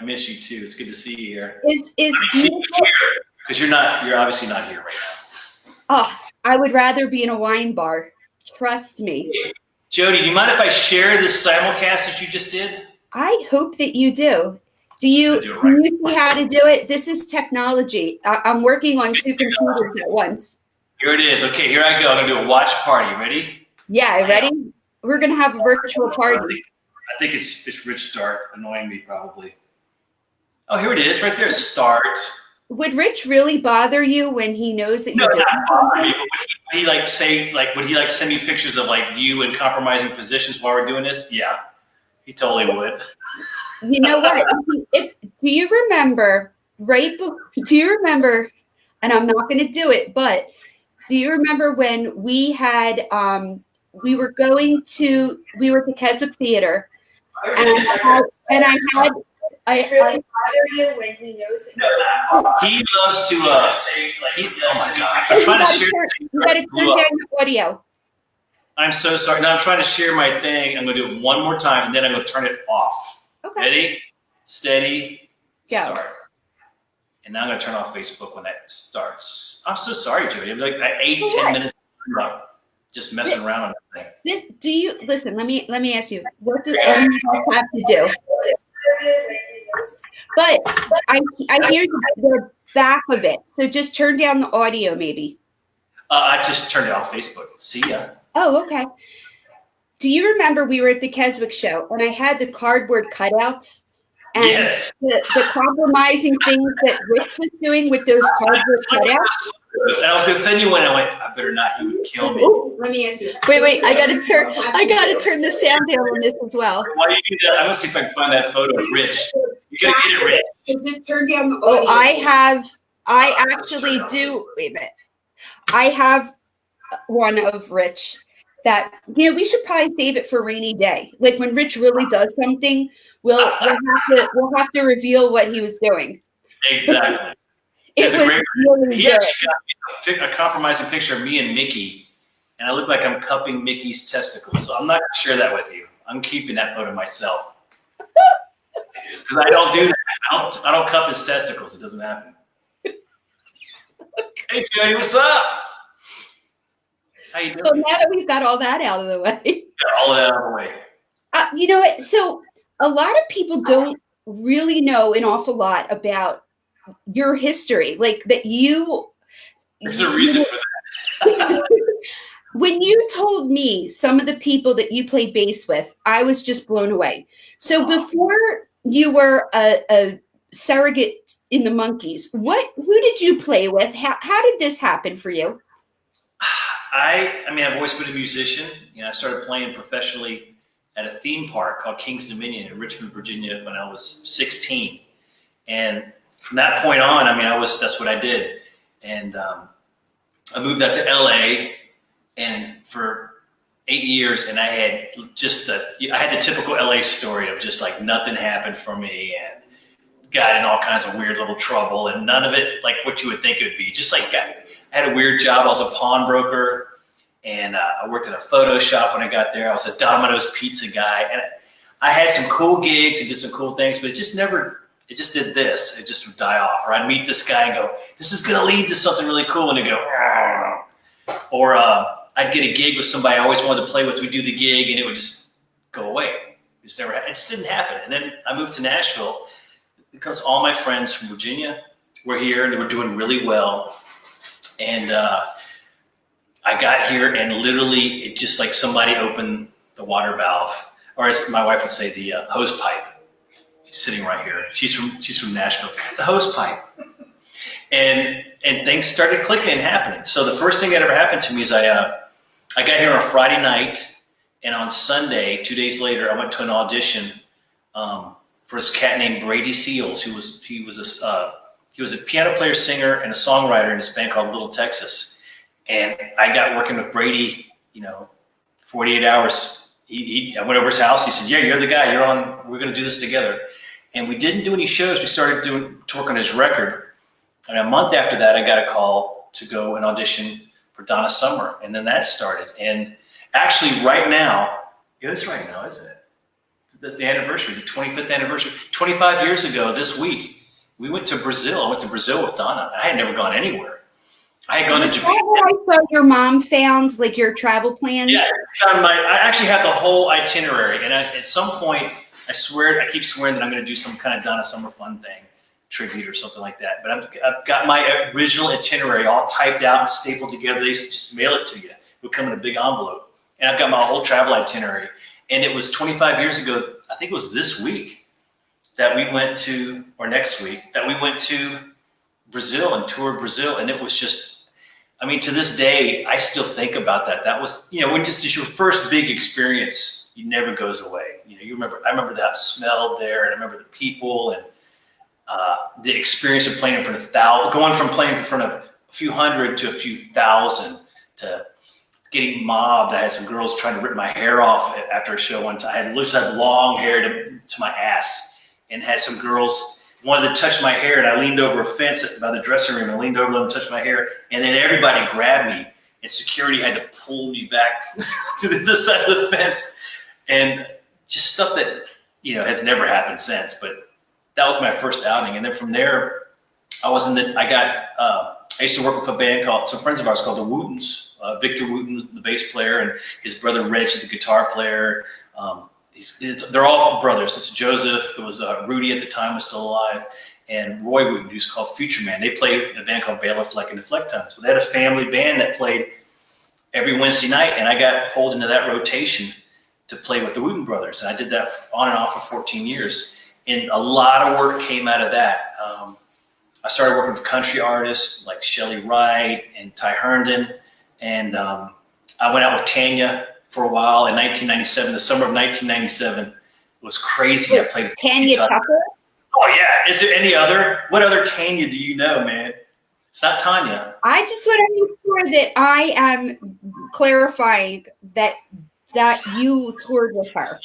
I miss you too. It's good to see you here. Is beautiful because you're obviously not here right now. Oh, I would rather be in a wine bar. Trust me. Jody, do you mind if I share this simulcast that you just did? I hope that you do. Do you see how to do it? This is technology. I'm working on 2 computers at once. Here it is. Okay, here I go. I'm going to do a watch party. Ready? Yeah, ready? We're going to have a virtual party. I think it's Rich Start annoying me probably. Oh, here it is. Right there. Start. Would Rich really bother you when he knows that you're doing something? Would he send me pictures of like you in compromising positions while we're doing this? Yeah, he totally would. You know what? Do you remember, and I'm not going to do it, but do you remember when we had, we were at the Keswick Theater, and I really bother you when he knows it. He loves to say, oh my gosh, I'm trying to share. You got to turn down the audio. I'm so sorry. Now I'm trying to share my thing. I'm going to do it one more time, and then I'm going to turn it off. Okay. Ready, steady, go. Start. And now I'm going to turn off Facebook when that starts. I'm so sorry, Jody. I'm like 10 minutes just messing around on that thing. Listen? Let me ask you. What do have to do? But I hear the back of it. So just turn down the audio, maybe. I just turned it off Facebook. See ya. Oh, okay. Do you remember we were at the Keswick show and I had the cardboard cutouts and yes. the compromising things that Rich was doing with those cardboard cutouts? And I was gonna send you one. I went, I better not. He would kill me. Let me ask you. Wait. I gotta turn the sound down on this as well. While you do that, I'm gonna see if I can find that photo of Rich. You gotta get it, Rich. So just turn down the audio. I actually do. Wait a minute. I have one of Rich that we should probably save it for a rainy day. Like when Rich really does something, we'll have to reveal what he was doing. Exactly. He actually got me a compromising picture of me and Mickey, and I look like I'm cupping Mickey's testicles. So I'm not going to share that with you. I'm keeping that photo myself because I don't do that. I don't cup his testicles. It doesn't happen. Hey, Jody, what's up? How you doing? So now that we've got all that out of the way. Got all of that out of the way. You know what? So a lot of people don't really know an awful lot about your history, like that you. There's a reason for that. When you told me some of the people that you played bass with, I was just blown away. So before you were a surrogate in the Monkees, who did you play with? How did this happen for you? I mean, I've always been a musician. I started playing professionally at a theme park called Kings Dominion in Richmond, Virginia when I was 16. And from that point on, I mean, that's what I did. And I moved out to LA and for 8 years, and I had the typical LA story of just like nothing happened for me and got in all kinds of weird little trouble, and none of it like what you would think it would be. Just like I had a weird job. I was a pawnbroker, and I worked at a photo shop when I got there. I was a Domino's pizza guy, and I had some cool gigs and did some cool things, but it just did this. It just would die off. Or I'd meet this guy and go, this is going to lead to something really cool. And he'd go, argh. Or I'd get a gig with somebody I always wanted to play with. We'd do the gig and it would just go away. It just didn't happen. And then I moved to Nashville because all my friends from Virginia were here and they were doing really well. And I got here and literally it just like somebody opened the water valve, or as my wife would say, the hose pipe. Sitting right here. She's from Nashville. The hose pipe. And things started clicking and happening. So the first thing that ever happened to me is I got here on a Friday night, and on Sunday, 2 days later, I went to an audition for this cat named Brady Seals, he was a piano player, singer, and a songwriter in this band called Little Texas. And I got working with Brady, 48 hours. I went over his house. He said, yeah, you're the guy. You're on. We're going to do this together. And we didn't do any shows. We started to work on his record. And a month after that, I got a call to go and audition for Donna Summer. And then that started. And actually right now, it's right now, isn't it? the anniversary, the 25th anniversary. 25 years ago this week, we went to Brazil. I went to Brazil with Donna. I had never gone anywhere. I had gone to Japan. I saw your mom found like your travel plans. Yeah, I actually had the whole itinerary, and at some point, I keep swearing that I'm going to do some kind of Donna Summer Fun thing, tribute or something like that. But I've got my original itinerary all typed out and stapled together. They used to just mail it to you. It would come in a big envelope, and I've got my whole travel itinerary. And it was 25 years ago. I think it was this week that we went to, or next week that we went to Brazil and toured Brazil, and it was just. I mean, to this day, I still think about that. That was, when it's your first big experience, it never goes away. I remember that smell there, and I remember the people and the experience of playing in front of going from playing in front of a few hundred to a few thousand to getting mobbed. I had some girls trying to rip my hair off after a show one time. I had long hair to my ass, and had some girls wanted to touch my hair, and I leaned over a fence by the dressing room. I leaned over them and touched my hair, and then everybody grabbed me, and security had to pull me back to the side of the fence, and just stuff that has never happened since. But that was my first outing, and then from there, I used to work with a band some friends of ours called the Wootens. Victor Wooten, the bass player, and his brother Reg, the guitar player. They're all brothers. It's Joseph. It was Rudy at the time was still alive, and Roy Wooten, who's called Future Man. They played in a band called Bela Fleck and the Flecktones. They had a family band that played every Wednesday night, and I got pulled into that rotation to play with the Wooten brothers. And I did that on and off for 14 years, and a lot of work came out of that. I started working with country artists like Shelley Wright and Ty Herndon, and I went out with Tanya for a while in 1997. The summer of 1997 was crazy. I played with Tanya Tucker. Oh yeah. Is there any other? What other Tanya do you know, man? It's not Tanya. I just want to make sure that I am clarifying that you toured with her.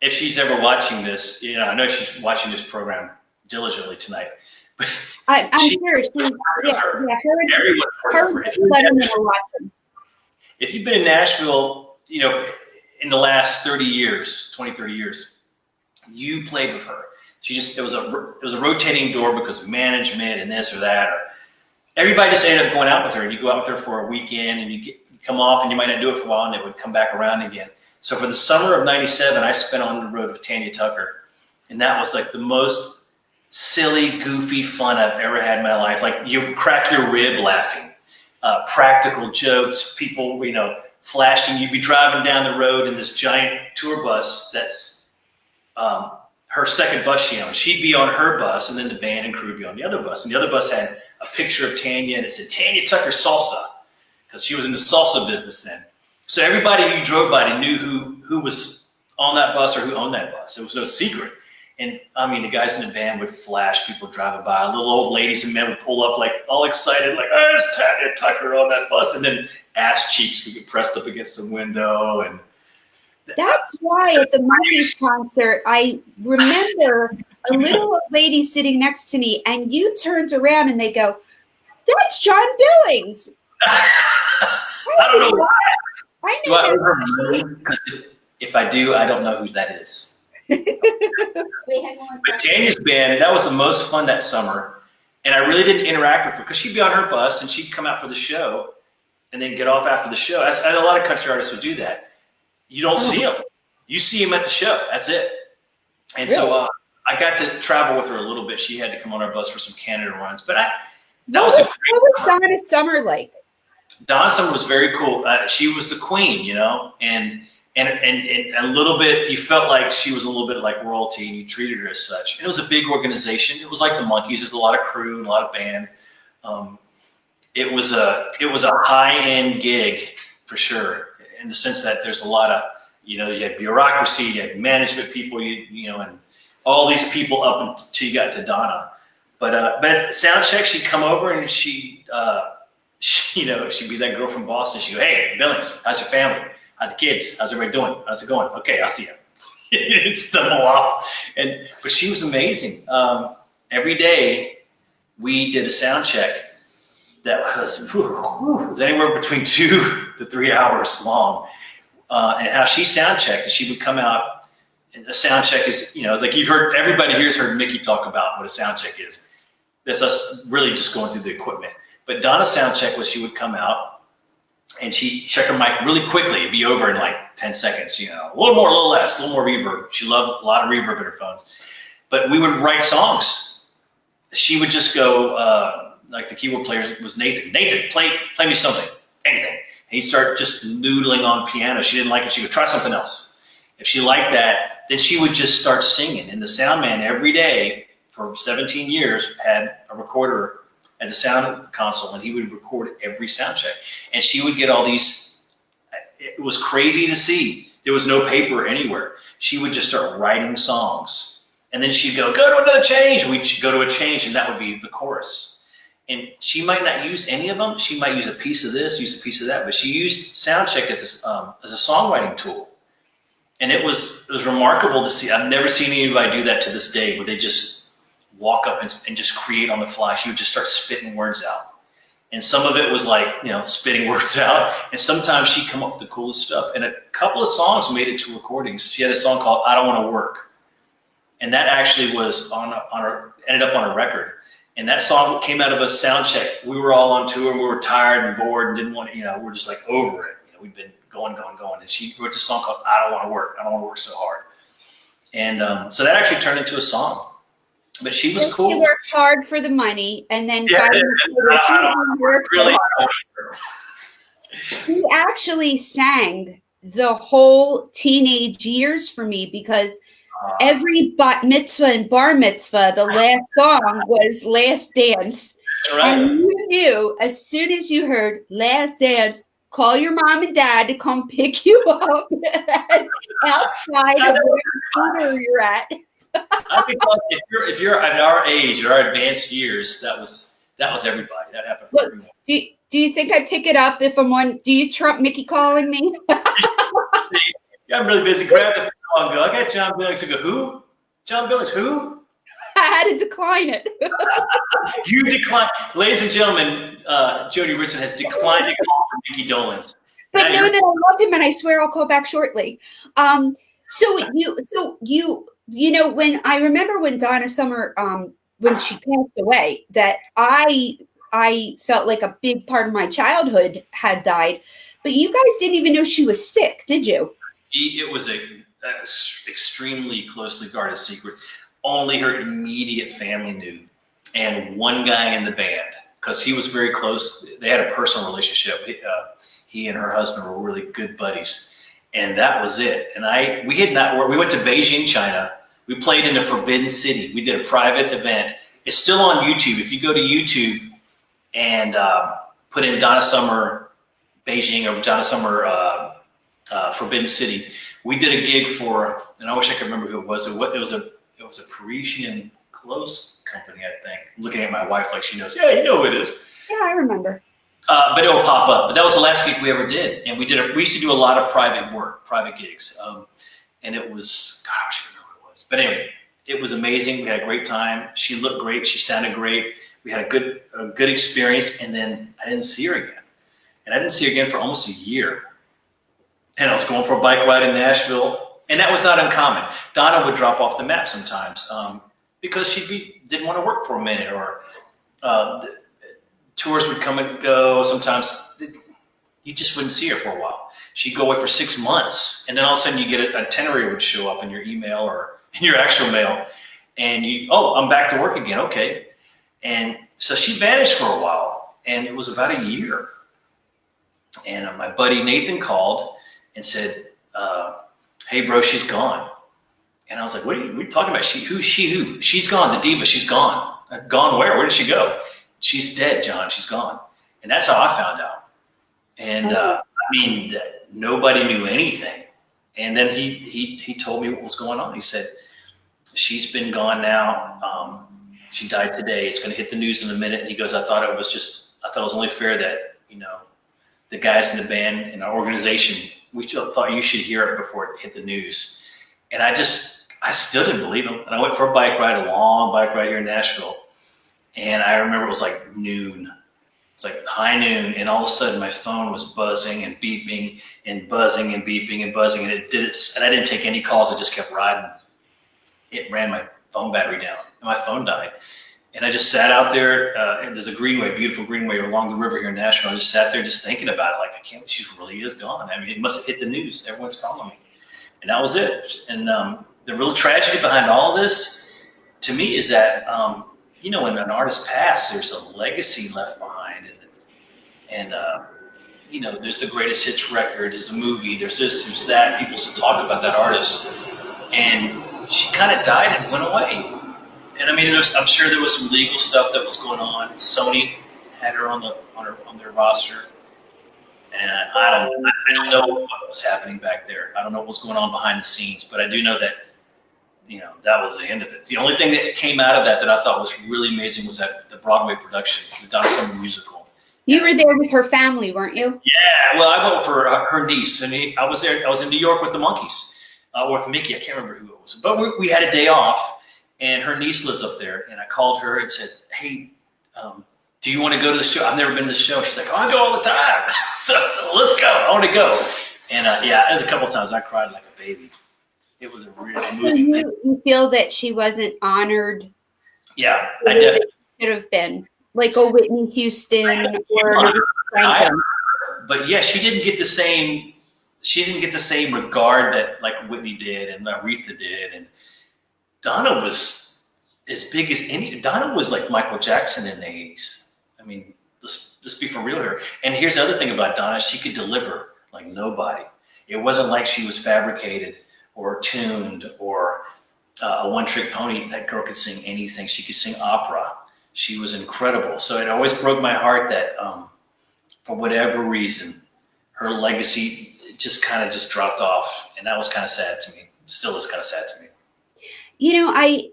If she's ever watching this, I know she's watching this program diligently tonight. I'm sure she's If you've been in Nashville, in the last 30 years, you played with her. It was a rotating door because of management and this or that. Or everybody just ended up going out with her, and you go out with her for a weekend, and you come off, and you might not do it for a while, and it would come back around again. So for the summer of 97, I spent on the road with Tanya Tucker, and that was like the most silly, goofy fun I've ever had in my life. Like you crack your rib laughing. Practical jokes, people, flashing. You'd be driving down the road in this giant tour bus that's her second bus she owned. She'd be on her bus, and then the band and crew would be on the other bus. And the other bus had a picture of Tanya, and it said Tanya Tucker Salsa, because she was in the salsa business then. So everybody you drove by knew who was on that bus or who owned that bus. It was no secret. And the guys in the band would flash people driving by. Little old ladies and men would pull up like all excited, like, oh, there's Tanya Tucker on that bus. And then ass cheeks would get pressed up against the window. And that's why at the Monkees concert, I remember a little old lady sitting next to me, and you turned around and they go, that's John Billings. I don't know why. I know. Do I remember? Because if I do, I don't know who that is. But Tanya's band, that was the most fun that summer, and I really didn't interact with her because she'd be on her bus and she'd come out for the show and then get off after the show. A lot of country artists would do that. You don't see them. You see them at the show. That's it. And so I got to travel with her a little bit. She had to come on our bus for some Canada runs, but what was Donna Summer like? Donna Summer was very cool. She was the queen, and a little bit, you felt like she was a little bit like royalty, and you treated her as such. And it was a big organization. It was like the Monkees. There's a lot of crew and a lot of band. It was a high-end gig for sure, in the sense that there's a lot of, you had bureaucracy, you had management people, and all these people up until you got to Donna. But at the sound check, she'd come over and she'd be that girl from Boston. She'd go, hey, Billings, how's your family? How's the kids? How's everybody doing? How's it going? Okay, I'll see you. Stumble off. But she was amazing. Every day we did a sound check that was anywhere between 2 to 3 hours long. and how she sound checked. And she would come out, and a sound check is, it's like you've heard, everybody here's heard Mickey talk about what a sound check is. That's us really just going through the equipment. But Donna's sound check was she would come out and she'd check her mic really quickly. It'd be over in like 10 seconds, a little more, a little less, a little more reverb. She loved a lot of reverb in her phones. But we would write songs. She would just go, like the keyboard player was Nathan. Nathan, play me something, anything. And he'd start just noodling on piano. She didn't like it. She would try something else. If she liked that, then she would just start singing. And the sound man every day for 17 years had a recorder at the sound console, and he would record every sound check. And she would get all these, it was crazy to see. There was no paper anywhere. She would just start writing songs. And then she'd go to another change. We'd go to a change, and that would be the chorus. And she might not use any of them. She might use a piece of this, use a piece of that, but she used soundcheck as a songwriting tool. And it was remarkable to see. I've never seen anybody do that to this day, where they just walk up and just create on the fly. She would just start spitting words out. And some of it was like, spitting words out. And sometimes she'd come up with the coolest stuff. And a couple of songs made it to recordings. She had a song called I Don't Want to Work. And that actually was ended up on a record. And that song came out of a sound check. We were all on tour and we were tired and bored and didn't want to, we're just like over it. We'd been going. And she wrote this song called I Don't Want to Work. I don't want to work so hard. And so that actually turned into a song. But she was cool. She worked hard for the money, and then she actually sang the whole teenage years for me, because every bat mitzvah and bar mitzvah, the last song was Last Dance. Right. And you knew as soon as you heard Last Dance, call your mom and dad to come pick you up outside of where you're at. I think if you're at our age, at our advanced years, that was everybody. That happened for everyone. Do you think I pick it up if I'm on? Do you trump Mickey calling me? Yeah, I'm really busy. Grab the phone and go, I got John Billings. I go, who? John Billings, who? I had to decline it. You declined. Ladies and gentlemen, Jody Ritson has declined to call for Mickey Dolenz. But know that I love him, and I swear I'll call back shortly. When I remember when Donna Summer, when she passed away, that I felt like a big part of my childhood had died, but you guys didn't even know she was sick, did you? It was a extremely closely guarded secret. Only her immediate family knew, and one guy in the band, because he was very close. They had a personal relationship. He and her husband were really good buddies, and that was it. And we went to Beijing, China. We played in the Forbidden City. We did a private event. It's still on YouTube. If you go to YouTube and put in Donna Summer Beijing or Donna Summer Forbidden City, we did a gig for, and I wish I could remember who it was. It was a Parisian clothes company, I think. I'm looking at my wife like she knows. Yeah, you know who it is. Yeah, I remember. But it'll pop up. But that was the last gig we ever did, and we used to do a lot of private work, private gigs, and it was, God, I wish I could remember. But anyway, it was amazing. We had a great time. She looked great. She sounded great. We had a good experience. And then I didn't see her again. And I didn't see her again for almost a year. And I was going for a bike ride in Nashville. And that was not uncommon. Donna would drop off the map sometimes because she didn't want to work for a minute, or tours would come and go. Sometimes you just wouldn't see her for a while. She'd go away for 6 months. And then all of a sudden you get an itinerary would show up in your email or in your actual mail, and I'm back to work again. Okay. And so she vanished for a while, and it was about a year. And my buddy Nathan called and said, hey bro, she's gone. And I was like, what are you talking about? Who? She's gone. The diva, she's gone. Gone where? Where did she go? She's dead, John. She's gone. And that's how I found out. And nobody knew anything. And then he told me what was going on. He said, she's been gone now. She died today. It's going to hit the news in a minute. And he goes, I thought it was only fair that, the guys in the band and our organization, we thought you should hear it before it hit the news. And I still didn't believe him. And I went for a long bike ride here in Nashville. And I remember it was like noon. It's like high noon, and all of a sudden my phone was buzzing and beeping and buzzing and beeping and buzzing, and it did it. And I didn't take any calls. I just kept riding. It ran my phone battery down, and my phone died. And I just sat out there. And there's a greenway, beautiful greenway along the river here in Nashville. I just sat there, just thinking about it. Like, I can't. She really is gone. I mean, it must have hit the news. Everyone's calling me, and that was it. And the real tragedy behind all of this, to me, is that when an artist passes, there's a legacy left behind. And there's the greatest hits record, there's a movie, there's this, there's that. People still talk about that artist. And she kind of died and went away. And I mean, I'm sure there was some legal stuff that was going on. Sony had her on their roster. And I don't know what was happening back there. I don't know what was going on behind the scenes, but I do know that, that was the end of it. The only thing that came out of that I thought was really amazing was that the Broadway production, the Donna Summer musical. You were there with her family, weren't you? Yeah, well, I went for her niece, and I was there. I was in New York with the Monkees, or with Mickey. I can't remember who it was, but we had a day off, and her niece lives up there. And I called her and said, "Hey, do you want to go to the show? I've never been to the show." She's like, "Oh, I go all the time." so let's go. I want to go. And it was a couple times. I cried like a baby. It was a real movie. You feel that she wasn't honored? Yeah, I definitely should have been. Like a Whitney Houston but yeah, she didn't get the same. She didn't get the same regard that like Whitney did and Aretha did, and Donna was as big as any. Donna was like Michael Jackson in the 80s. I mean, let's be for real here. And here's the other thing about Donna: she could deliver like nobody. It wasn't like she was fabricated or tuned or a one-trick pony. That girl could sing anything. She could sing opera. She was incredible. So it always broke my heart that for whatever reason, her legacy just kind of dropped off. And that was kind of sad to me. Still is kind of sad to me.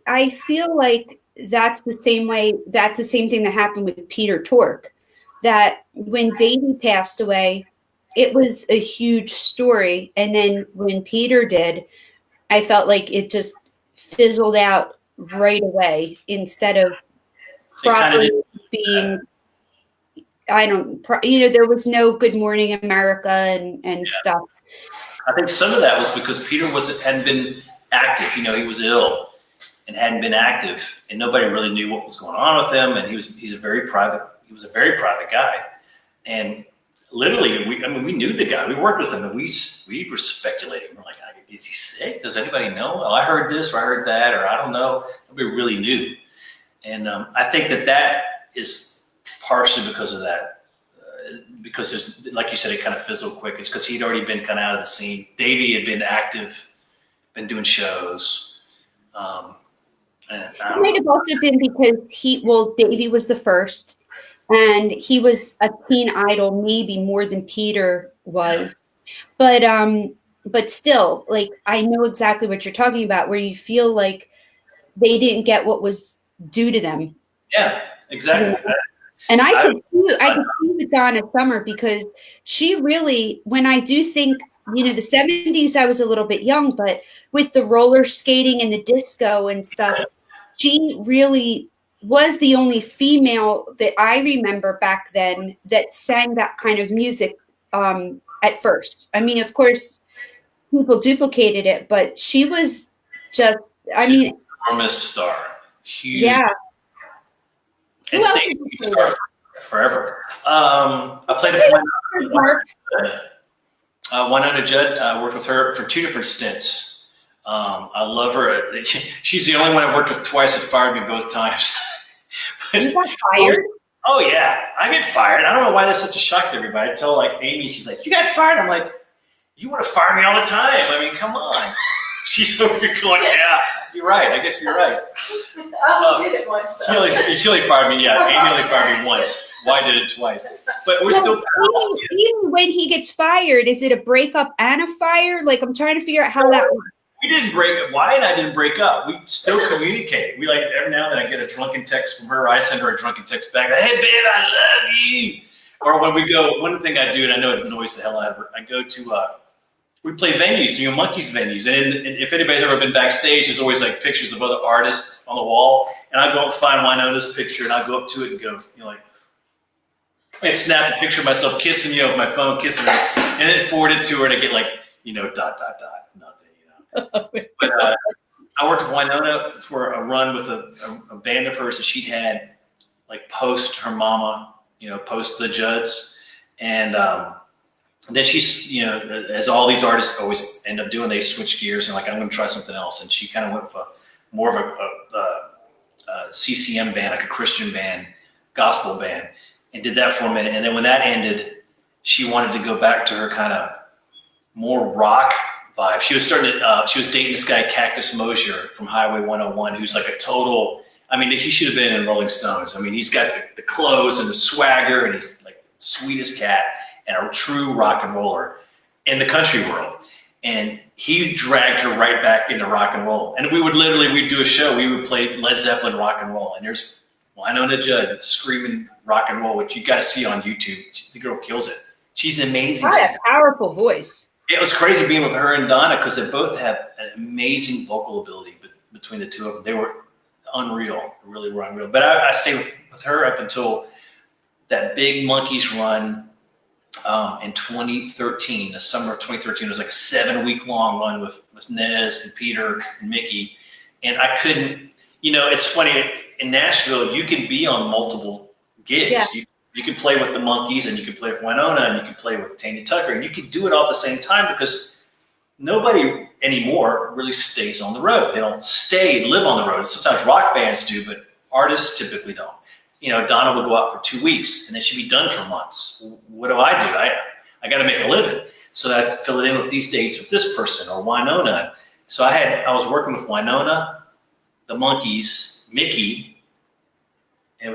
I feel like that's the same thing that happened with Peter Tork, that when Davy passed away, it was a huge story. And then when Peter did, I felt like it just fizzled out right away instead of probably being, there was no Good Morning America and stuff. I think some of that was because Peter hadn't been active. He was ill and hadn't been active, and nobody really knew what was going on with him. And he was a very private guy. And literally, we knew the guy. We worked with him, and we were speculating. We're like, is he sick? Does anybody know? Well, I heard this, or I heard that, or I don't know. Nobody really knew. And I think that is partially because of that. Because there's, like you said, it kind of fizzled quick. It's because he'd already been kind of out of the scene. Davey had been active, been doing shows. It might have also been because Davey was the first, and he was a teen idol, maybe more than Peter was. But still, like, I know exactly what you're talking about, where you feel like they didn't get what was due to them. Yeah, exactly. And I could see with Donna Summer, because she really, when I do think, the 70s, I was a little bit young, but with the roller skating and the disco and stuff, she really was the only female that I remember back then that sang that kind of music at first. I mean, of course, people duplicated it, but she was just, enormous star. Huge. Yeah. And stayed star forever. I played it for Wynonna Judd. I worked with her for 2 different stints. I love her. She's the only one I've worked with twice that fired me both times. You got fired? Oh, yeah. I get fired. I don't know why that's such a shock to everybody. I tell Amy, she's like, "You got fired?" I'm like, "You want to fire me all the time. I mean, come on." She's over here going, "Yeah, you're right. I guess you're right." I did it once, though. She only fired me. Yeah, Amy only fired me once. Why did it twice? But we're still pals. Even when he gets fired, is it a breakup and a fire? Like, I'm trying to figure out how that works. We didn't break up. Why and I didn't break up. We still communicate. We every now and then I get a drunken text from her. I send her a drunken text back. "Hey, babe, I love you." Or when we go, one thing I do, and I know it annoys the hell out of her, I go to, we play venues, Monkees venues. And if anybody's ever been backstage, there's always like pictures of other artists on the wall. And I go up and find Wynonna's picture, and I go up to it and go, I snap a picture of myself kissing you with my phone, kissing her, and then forward it to her to get like, nothing, But I worked with Winona for a run with a band of hers that she'd had like post her mama, post the Judds. And then she's, as all these artists always end up doing, they switch gears and like, I'm going to try something else. And she kind of went with more of a CCM band, like a Christian band, gospel band, and did that for a minute. And then when that ended, she wanted to go back to her kind of more rock vibe. She was she was dating this guy, Cactus Mosier from Highway 101, who's like a total, he should have been in Rolling Stones. He's got the clothes and the swagger, and he's like the sweetest cat and a true rock and roller in the country world. And he dragged her right back into rock and roll. And we'd do a show. We would play Led Zeppelin rock and roll. And there's Winona Judd screaming rock and roll, which you got to see on YouTube. The girl kills it. She's amazing. What a powerful voice. It was crazy being with her and Donna because they both have an amazing vocal ability between the two of them. They were unreal, really were unreal. But I stayed with her up until that big Monkees run in 2013. The summer of 2013 was like a 7-week long run with Nez and Peter and Mickey. And I couldn't, it's funny, in Nashville, you can be on multiple gigs. Yeah. You can play with the Monkees, and you can play with Winona, and you can play with Tanya Tucker, and you can do it all at the same time because nobody anymore really stays on the road. They don't live on the road. Sometimes rock bands do, but artists typically don't. Donna would go out for 2 weeks, and then she'd be done for months. What do? I got to make a living. So I'd fill it in with these dates with this person or Winona. So I was working with Winona, the Monkees, Mickey, and it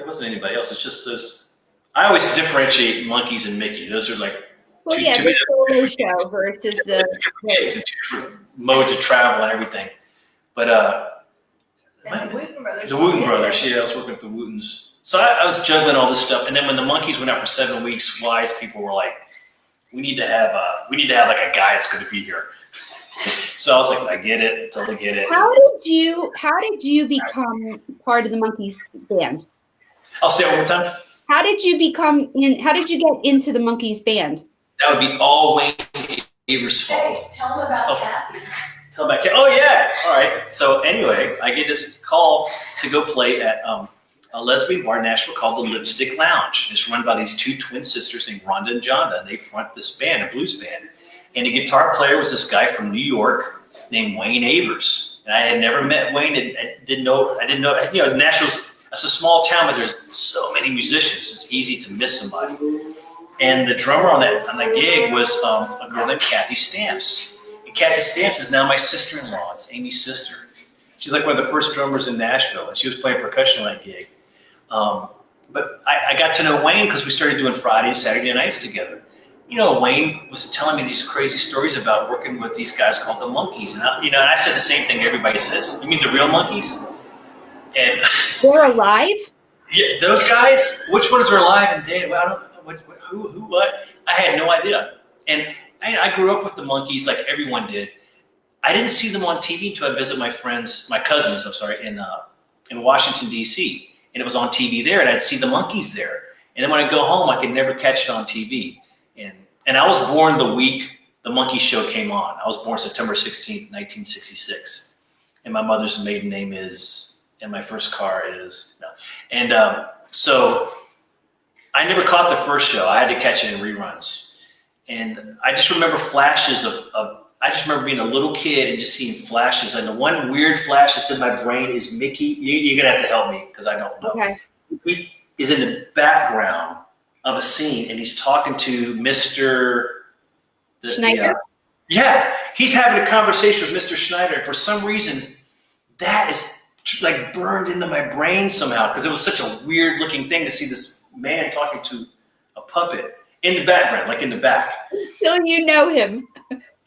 wasn't anybody else. It's just those. I always differentiate Monkees and Mickey. Those are like two solo show versus the two different modes of travel and everything. But and the Wooten Brothers. The Wooten Brothers. Yeah, I was working with the Wootens. So I was juggling all this stuff. And then when the Monkees went out for 7 weeks, wise people were like, "We need to have like a guy that's going to be here." So I was like, I get it, totally get it. How did you become part of the Monkees band? I'll say it one more time. How did you get into the Monkees band? That would be all Wayne Avery's fault. Hey, tell them about Cat. Tell them about Cat. Oh yeah. All right. So anyway, I get this call to go play at a lesbian bar in Nashville called the Lipstick Lounge. It's run by these two twin sisters named Rhonda and Jonda, and they front this band, a blues band. And the guitar player was this guy from New York named Wayne Avers. And I had never met Wayne. I didn't know. Nashville's, it's a small town, but there's so many musicians. It's easy to miss somebody. And the drummer on that gig was a girl named Kathy Stamps. And Kathy Stamps is now my sister-in-law. It's Amy's sister. She's like one of the first drummers in Nashville, and she was playing percussion on that gig. But I got to know Wayne because we started doing Friday and Saturday nights together. Wayne was telling me these crazy stories about working with these guys called the Monkees. And I said the same thing everybody says. You mean the real Monkees? And they're alive? Yeah, those guys? Which ones are alive and dead? Well, I don't know. Who, what? I had no idea. And I grew up with the Monkees like everyone did. I didn't see them on TV until I visited my cousins, in Washington, D.C. And it was on TV there, and I'd see the Monkees there. And then when I go home, I could never catch it on TV. And I was born the week the Monkees show came on. I was born September 16th, 1966. And my mother's maiden name is, and my first car is, no. And so I never caught the first show. I had to catch it in reruns. And I just remember flashes I just remember being a little kid and just seeing flashes. And the one weird flash that's in my brain is Mickey. You're going to have to help me because I don't know. Okay. He is in the background of a scene, and he's talking to Mr. Schneider? Yeah, he's having a conversation with Mr. Schneider. And for some reason, that is like burned into my brain somehow because it was such a weird looking thing to see this man talking to a puppet in the background, like in the back. Until you know him.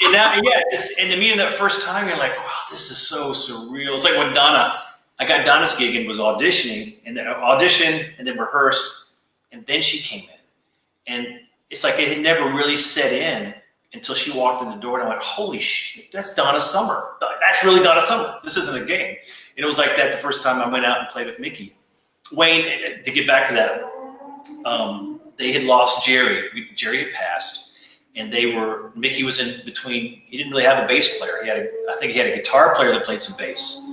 And now, and to me, in that first time, you're like, wow, this is so surreal. It's like when I got Donna's gig and was auditioning, and then auditioned and then rehearsed, and then she came in. And it's like it had never really set in until she walked in the door, and I went, holy shit, that's Donna Summer. That's really Donna Summer. This isn't a game. And it was like that the first time I went out and played with Mickey. Wayne, to get back to that, they had lost Jerry. Jerry had passed, and Mickey was in between. He didn't really have a bass player. I think he had a guitar player that played some bass.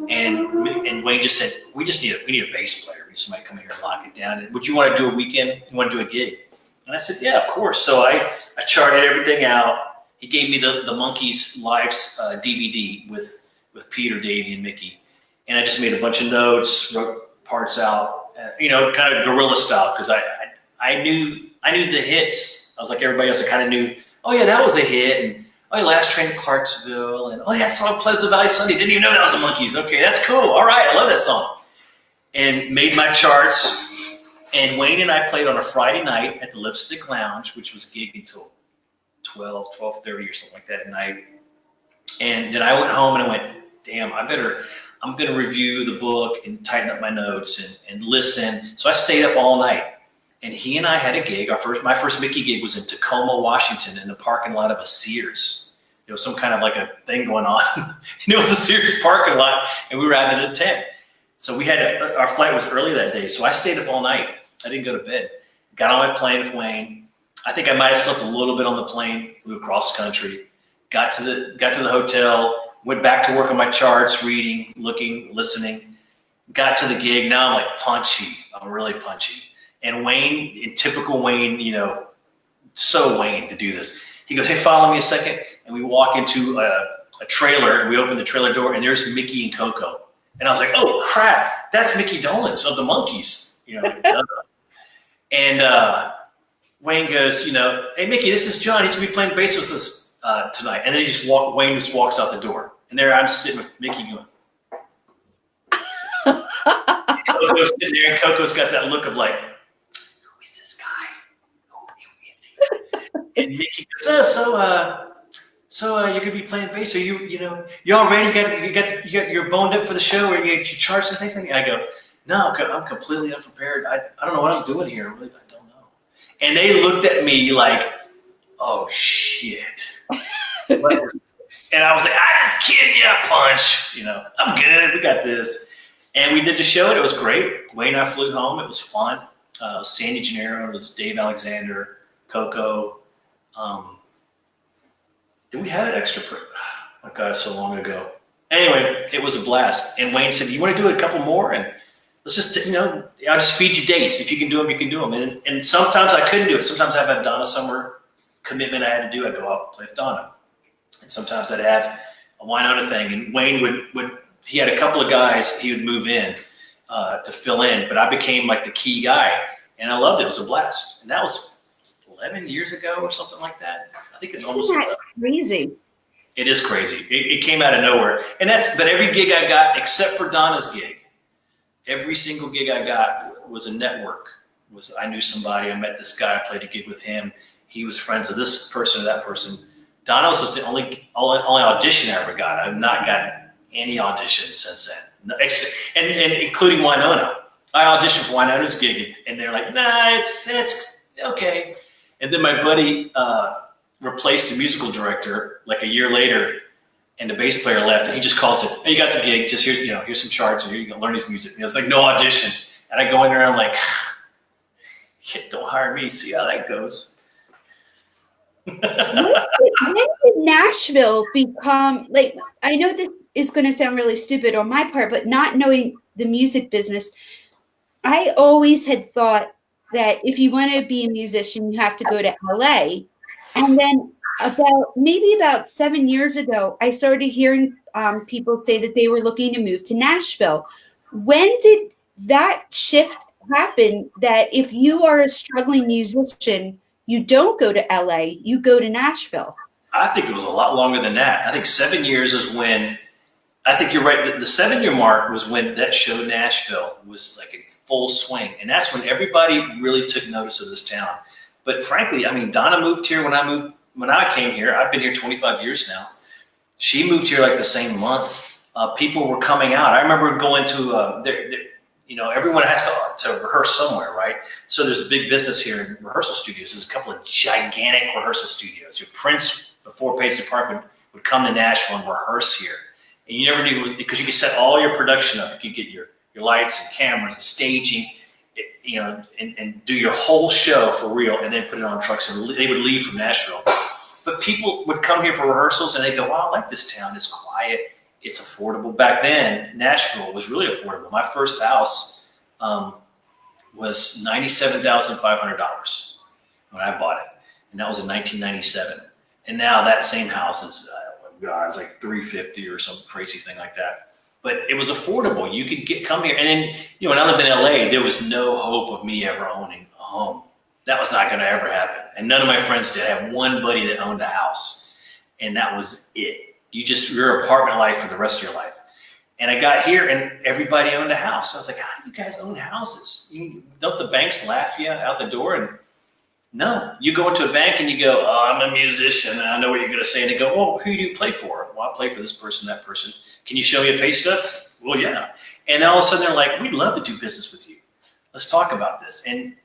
And Wayne just said, we need a bass player. We need somebody to come here and lock it down. And would you want to do a weekend? You want to do a gig? And I said, yeah, of course. So I charted everything out. He gave me the Monkees Lives DVD with Peter, Davey, and Mickey. And I just made a bunch of notes, wrote parts out, kind of guerrilla style, because I knew the hits. I was like everybody else. I kind of knew, oh yeah, that was a hit. And oh, Last Train to Clarksville, and oh, yeah, that song Pleasant Valley Sunday. Didn't even know that was the Monkees. Okay, that's cool. All right, I love that song. And made my charts. And Wayne and I played on a Friday night at the Lipstick Lounge, which was gigging until 12:30 or something like that at night. And then I went home and I went, damn, I'm going to review the book and tighten up my notes and listen. So I stayed up all night. And he and I had a gig. My first Mickey gig was in Tacoma, Washington, in the parking lot of a Sears. There was some kind of like a thing going on. And it was a Sears parking lot, and we were out at a tent. So our flight was early that day. So I stayed up all night. I didn't go to bed. Got on my plane with Wayne. I think I might have slept a little bit on the plane. Flew across the country. Got to the hotel. Went back to work on my charts, reading, looking, listening. Got to the gig. Now I'm like punchy. I'm really punchy. And Wayne, in typical Wayne, so Wayne to do this. He goes, hey, follow me a second. And we walk into a trailer, and we open the trailer door, and there's Mickey and Coco. And I was like, oh, crap, that's Mickey Dolenz of the Monkees. And Wayne goes, hey, Mickey, this is John. He's going to be playing bass with us tonight. And then Wayne just walks out the door. And there I'm sitting with Mickey going. Coco's sitting there, and Coco's got that look of like, and Mickey goes, so you could be playing bass. So you all ready? You're boned up for the show, or you get your charts and things like that. I go, no, I'm completely unprepared. I don't know what I'm doing here. Really, I don't know. And they looked at me like, oh shit. And I was like, I just kidding you, punch. I'm good. We got this. And we did the show, and it was great. Wayne and I flew home. It was fun. It was Sandy Gennaro. It was Dave Alexander, Coco. Did we have an extra? My God, so long ago. Anyway, it was a blast. And Wayne said, "You want to do a couple more? And let's just, I'll just feed you dates. If you can do them, you can do them." And sometimes I couldn't do it. Sometimes I have a Donna Summer commitment I had to do. I'd go off and play with Donna. And sometimes I'd have a Winona thing. And Wayne he had a couple of guys he would move in to fill in, but I became like the key guy. And I loved it. It was a blast. And that was 11 years ago or something like that. I think it's almost crazy. It is crazy. It came out of nowhere. But every gig I got, except for Donna's gig, every single gig I got was a network. I knew somebody. I met this guy. I played a gig with him. He was friends with this person or that person. Donna's was the only audition I ever got. I've not gotten any auditions since then, and including Winona. I auditioned for Winona's gig, and they're like, nah, it's okay. And then my buddy replaced the musical director like a year later, and the bass player left, and he just calls it, hey, you got the gig, just here's some charts, and you can learn his music. And it's like no audition. And I go in there, and I'm like, don't hire me, see how that goes. When did Nashville become, like, I know this is going to sound really stupid on my part, but not knowing the music business, I always had thought that if you want to be a musician, you have to go to LA. And then about 7 years ago, I started hearing people say that they were looking to move to Nashville. When did that shift happen, that if you are a struggling musician, you don't go to LA, you go to Nashville? I think it was a lot longer than that. I think 7 years is when, I think you're right. The 7 year mark was when that show Nashville was like in full swing. And that's when everybody really took notice of this town. But frankly, I mean, Donna moved here when I came here. I've been here 25 years now. She moved here like the same month. People were coming out. I remember going to, everyone has to rehearse somewhere, right? So there's a big business here in rehearsal studios. There's a couple of gigantic rehearsal studios. Your Prince, before Paisley Park, would come to Nashville and rehearse here. And you never knew, because you could set all your production up. You could get your lights and cameras and staging. and do your whole show for real, and then put it on trucks, and they would leave from Nashville. But people would come here for rehearsals, and they go, "Wow, I like this town. It's quiet. It's affordable." Back then, Nashville was really affordable. My first house was $97,500 when I bought it, and that was in 1997. And now that same house is, it's like $350 or some crazy thing like that. But it was affordable. You could come here, and then when I lived in LA, there was no hope of me ever owning a home. That was not going to ever happen, and none of my friends did. I had one buddy that owned a house, and that was it. Your apartment life for the rest of your life. And I got here, and everybody owned a house. I was like, "How do you guys own houses? Don't the banks laugh you out the door?" And no, you go into a bank and you go, "Oh, I'm a musician, and I know what you're going to say." And they go, "Well, who do you play for?" "Well, I play for this person, that person." "Can you show me a pay stub?" "Well, yeah." And then all of a sudden they're like, "We'd love to do business with you. Let's talk about this." And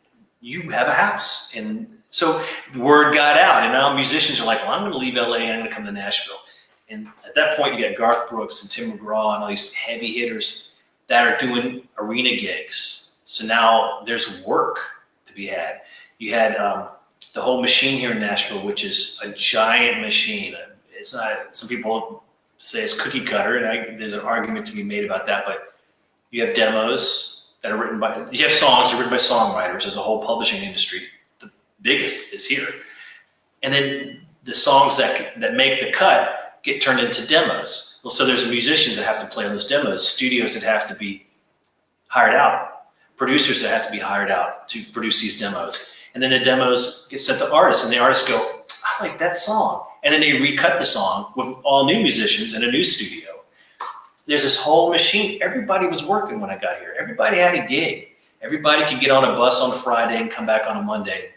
you have a house. And so the word got out, and now musicians are like, "Well, I'm going to leave LA and I'm going to come to Nashville." And at that point, you got Garth Brooks and Tim McGraw and all these heavy hitters that are doing arena gigs. So now there's work to be had. You had the whole machine here in Nashville, which is a giant machine. It's not, some people say it's cookie cutter, and there's an argument to be made about that, but you have demos that are written by, you have songs that are written by songwriters. There's a whole publishing industry. The biggest is here. And then the songs that make the cut get turned into demos. Well, so there's musicians that have to play on those demos, studios that have to be hired out, producers that have to be hired out to produce these demos. And then the demos get sent to artists, and the artists go, "I like that song." And then they recut the song with all new musicians in a new studio. There's this whole machine. Everybody was working when I got here. Everybody had a gig. Everybody could get on a bus on a Friday and come back on a Monday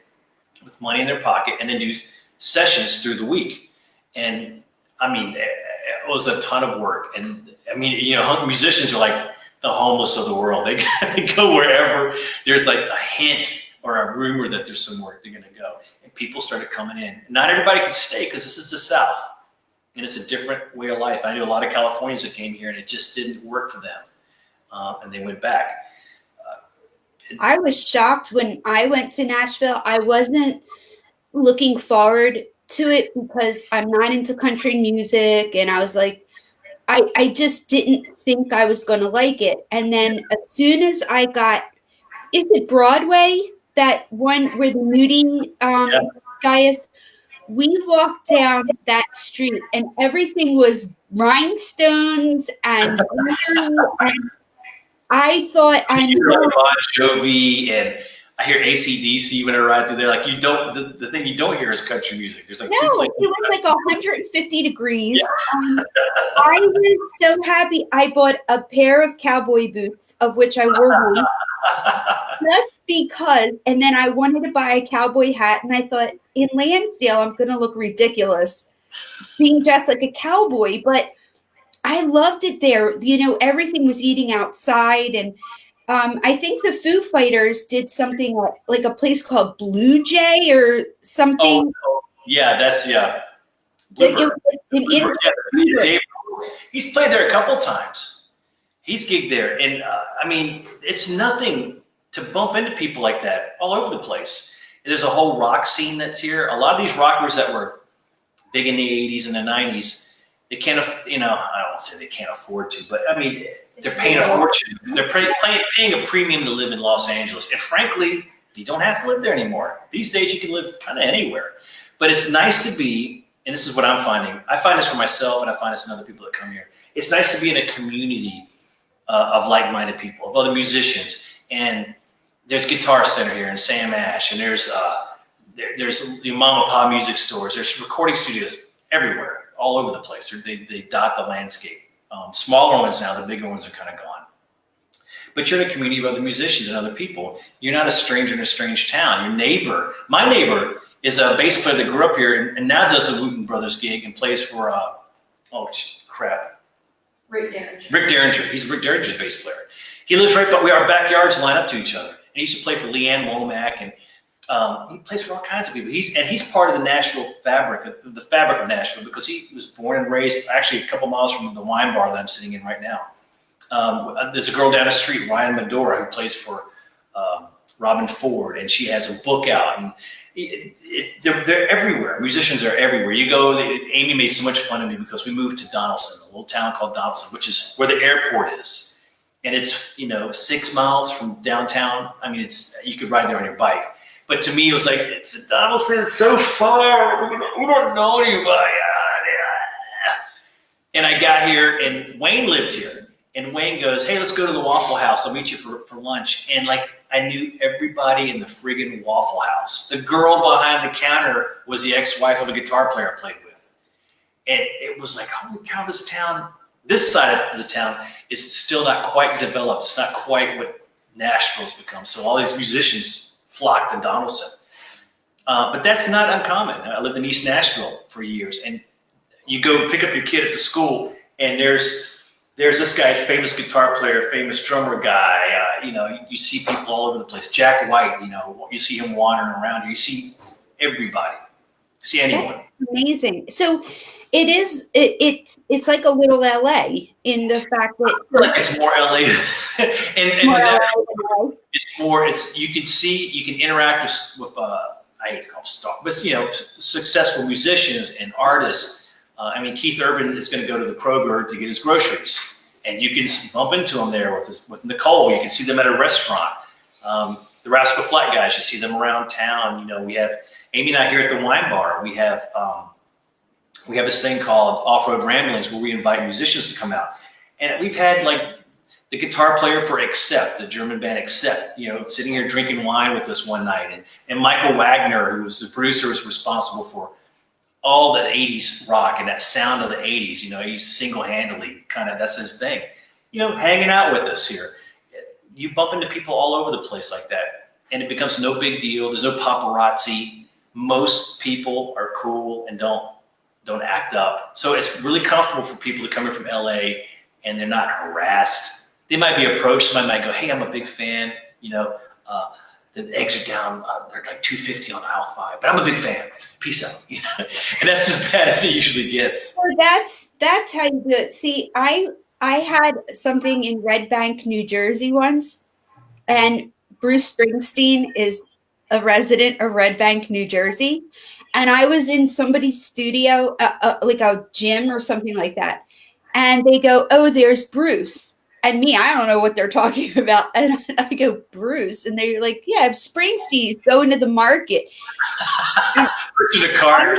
with money in their pocket and then do sessions through the week. And I mean, it was a ton of work. And I mean, musicians are like the homeless of the world. They go wherever there's like a hint or a rumor that there's some work, they're going to go. And people started coming in. Not everybody could stay because this is the South, and it's a different way of life. I knew a lot of Californians that came here, and it just didn't work for them, and they went back. I was shocked when I went to Nashville. I wasn't looking forward to it because I'm not into country music, and I was like, I just didn't think I was going to like it. And then as soon as I got, is it Broadway? That one where the Moody guy is, we walked down that street and everything was rhinestones and blue, and I thought I hear Bon Jovi and I hear AC/DC when I ride through there. Like the thing you don't hear is country music. There's like no, two it was like 150 degrees. Yeah. I was so happy. I bought a pair of cowboy boots, of which I wore one. Just because, and then I wanted to buy a cowboy hat, and I thought in Lansdale I'm going to look ridiculous being dressed like a cowboy, but I loved it there. Everything was eating outside, and I think the Foo Fighters did something like a place called Blue Jay or something. Oh, yeah, that's he's played there a couple times. He's gigged there, and I mean, it's nothing to bump into people like that all over the place. There's a whole rock scene that's here. A lot of these rockers that were big in the 80s and the 90s, they can't, I don't say they can't afford to, but I mean, they're paying a fortune. They're paying a premium to live in Los Angeles. And frankly, you don't have to live there anymore. These days you can live kind of anywhere. But it's nice to be, and this is what I'm finding. I find this for myself, and I find this in other people that come here. It's nice to be in a community of like-minded people, of other musicians. And there's Guitar Center here in Sam Ash, and there's the mom and pop music stores. There's recording studios everywhere, all over the place. They dot the landscape. Smaller ones now, the bigger ones are kind of gone. But you're in a community of other musicians and other people. You're not a stranger in a strange town. Your neighbor, my neighbor, is a bass player that grew up here and now does a Wooten Brothers gig and plays for, Rick Derringer. Rick Derringer. He's Rick Derringer's bass player. He lives right, but our backyards line up to each other. And he used to play for Leanne Womack, and he plays for all kinds of people. He's part of the Nashville fabric, the fabric of Nashville, because he was born and raised actually a couple miles from the wine bar that I'm sitting in right now. There's a girl down the street, Ryan Medora, who plays for Robin Ford, and she has a book out, and they're everywhere. Musicians are everywhere. You go. Amy made so much fun of me because we moved to Donaldson, a little town called Donaldson, which is where the airport is, and it's 6 miles from downtown. I mean, you could ride there on your bike. But to me, it was like, it's Donaldson, it's so far. We don't know anybody. And I got here, and Wayne lived here. And Wayne goes, hey, let's go to the Waffle House. I'll meet you for lunch. And I knew everybody in the friggin' Waffle House. The girl behind the counter was the ex-wife of a guitar player I played with. And it was like, holy cow, this side of the town is still not quite developed. It's not quite what Nashville's become. So all these musicians flocked to Donaldson. But that's not uncommon. I lived in East Nashville for years. And you go pick up your kid at the school, and there's this guy's famous guitar player, famous drummer guy. You see people all over the place. Jack White, you see him wandering around. You see everybody. You see anyone. That's amazing. So it is. It's like a little LA in the fact that it's more LA, and it's more. You can interact with I hate to call them stars, but successful musicians and artists. Keith Urban is going to go to the Kroger to get his groceries, and you can bump into him there with Nicole. You can see them at a restaurant. The Rascal Flight guys, you see them around town. We have Amy and I here at the wine bar. We have this thing called Off-Road Ramblings where we invite musicians to come out, and we've had the guitar player for Accept, the German band Accept, sitting here drinking wine with us one night, and Michael Wagner, who was the producer, was responsible for all the 80s rock and that sound of the 80s. He's single-handedly that's his thing, hanging out with us here. You bump into people all over the place like that, and it becomes no big deal. There's no paparazzi. Most people are cool and don't act up. So it's really comfortable for people to come in from LA, and they're not harassed. They might be approached. Somebody might go, hey, I'm a big fan. The eggs are down, they're like $2.50 on aisle 5, but I'm a big fan. Peace out. And that's as bad as it usually gets. Well, that's how you do it. See, I had something in Red Bank, New Jersey once, and Bruce Springsteen is a resident of Red Bank, New Jersey, and I was in somebody's studio, like a gym or something like that, and they go, oh, there's Bruce. And me, I don't know what they're talking about. And I go, Bruce. And they're like, yeah, Springsteen's going to the market. To the car.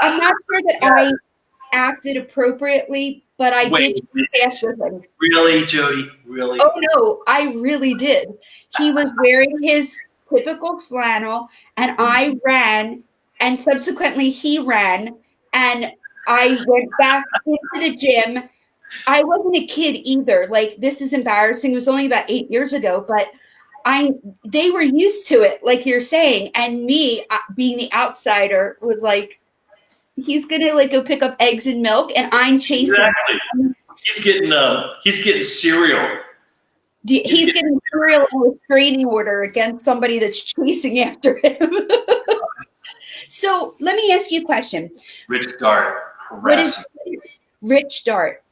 I'm not sure that I acted appropriately, but I did ask with him. Really, Jody? Really? Oh, no, I really did. He was wearing his typical flannel, and I ran, and subsequently he ran, and I went back into the gym. I wasn't a kid either. This is embarrassing. It was only about 8 years ago, but they were used to it, like you're saying. And me, being the outsider, was like, he's gonna go pick up eggs and milk, and I'm chasing. Exactly. He's getting cereal. He's getting cereal and a restraining order against somebody that's chasing after him. So let me ask you a question. Rich Dart. Harassing. Rich Dart.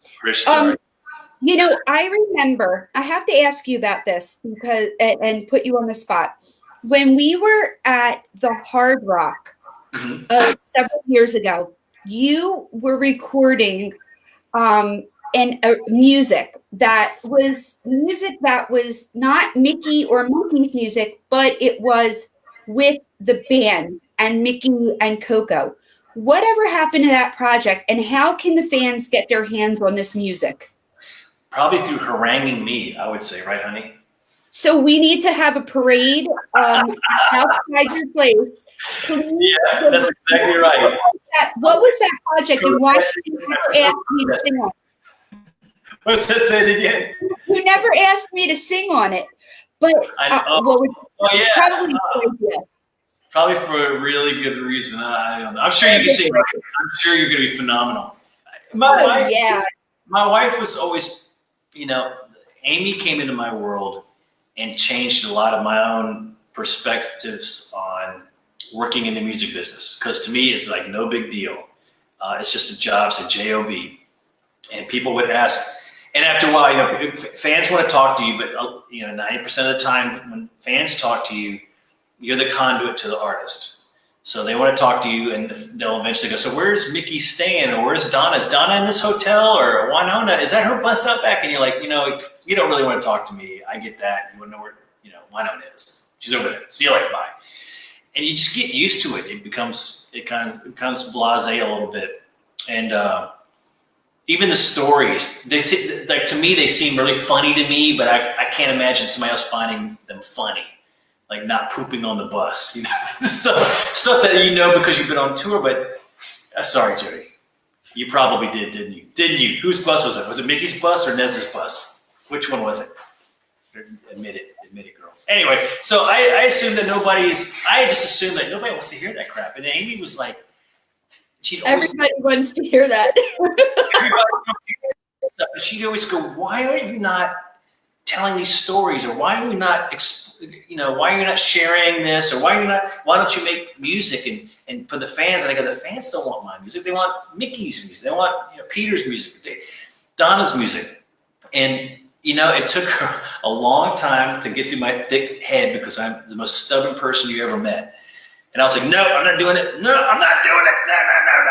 I remember, I have to ask you about this because, and put you on the spot. When we were at the Hard Rock several years ago, you were recording music that was not Mickey or Monkey's music, but it was with the band and Mickey and Coco. Whatever happened to that project, and how can the fans get their hands on this music? Probably through haranguing me, I would say, right, honey? So we need to have a parade outside your place. Yeah, that's exactly right. What was that project, and why did you never ask me to sing on it? What's that? Say it again. You never asked me to sing on it, but probably Probably for a really good reason. I don't know. I'm sure you can sing. I'm sure you're going to be phenomenal. My wife was always, Amy came into my world and changed a lot of my own perspectives on working in the music business. Because to me, it's no big deal. It's just a job. It's a job. And people would ask, And after a while, fans want to talk to you, but 90% of the time when fans talk to you, you're the conduit to the artist. So they want to talk to you, and they'll eventually go, so where's Mickey staying, or where's Donna? Is Donna in this hotel, or Winona? Is that her bus out back? And you're like, you don't really want to talk to me. I get that. You want to know where Winona is. She's over there. See you later. Bye. And you just get used to it. It becomes blasé a little bit, and even the stories, to me, they seem really funny to me, but I can't imagine somebody else finding them funny, like not pooping on the bus, stuff that because you've been on tour. But sorry, Jody, you probably did, didn't you? Didn't you? Whose bus was it? Was it Mickey's bus or Nez's bus? Which one was it? Admit it, girl. Anyway, so I assume that I just assume that nobody wants to hear that crap. And Amy was like, everybody wants to hear that. She'd always go, why are you not telling these stories, or why are you not, why are you not sharing this, or why don't you make music and for the fans? And I go, the fans don't want my music. They want Mickey's music. They want Peter's music, Donna's music. And it took her a long time to get through my thick head, because I'm the most stubborn person you ever met. And I was like, no, I'm not doing it. No, I'm not doing it.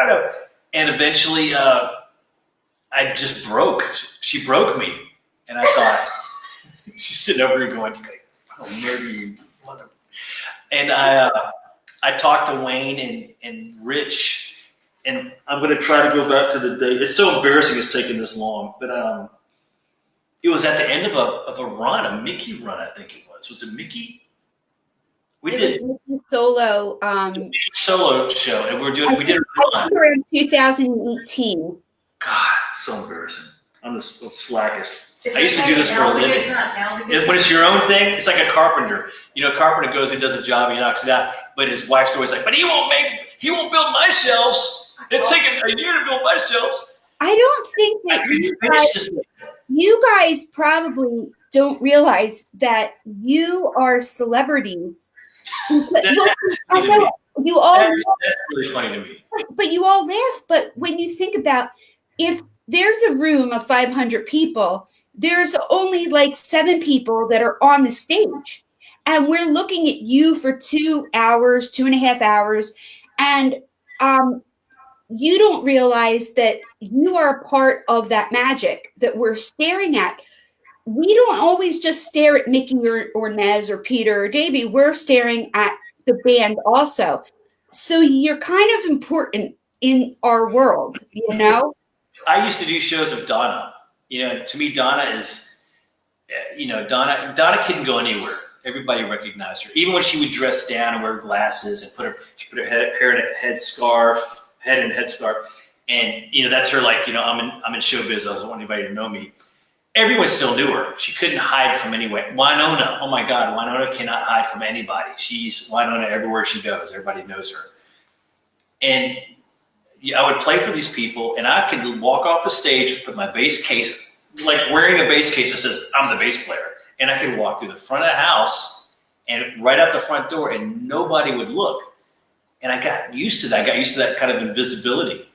No. And eventually, I just broke. She broke me. And I thought, she's sitting over here going, I'll murder you, mother. And I talked to Wayne and Rich, and I'm going to try to go back to the day. It's so embarrassing it's taken this long, but it was at the end of a run, a Mickey run, I think it was. Was it Mickey? We did Mickey solo. Mickey solo show, and we did a run. In 2018. God, so embarrassing. I'm the slackest. It's I used to do this for a living. When it's your own thing, it's like a carpenter. A carpenter goes and does a job, he knocks it out. But his wife's always like, but he won't build my shelves. It's taken a year to build my shelves. I don't think that you guys probably don't realize that you are celebrities. I know you all. That's really funny to me. But you all laugh. But when you think about, if there's a room of 500 people, there's only like 7 people that are on the stage, and we're looking at you for 2 hours, 2.5 hours, and you don't realize that you are a part of that magic that we're staring at. We don't always just stare at Mickey or Nez or Peter or Davey. We're staring at the band also. So you're kind of important in our world, I used to do shows of Donna. To me, Donna is, Donna couldn't go anywhere. Everybody recognized her. Even when she would dress down and wear glasses and she put her hair in a head in a headscarf. And, that's her, like, I'm in showbiz. I don't want anybody to know me. Everyone still knew her. She couldn't hide from anyone. Winona, oh my God, Winona cannot hide from anybody. She's Winona everywhere she goes. Everybody knows her. And I would play for these people, and I could walk off the stage, put my bass case, like wearing a bass case that says I'm the bass player. And I could walk through the front of the house and right out the front door, and nobody would look. And I got used to that. I got used to that kind of invisibility.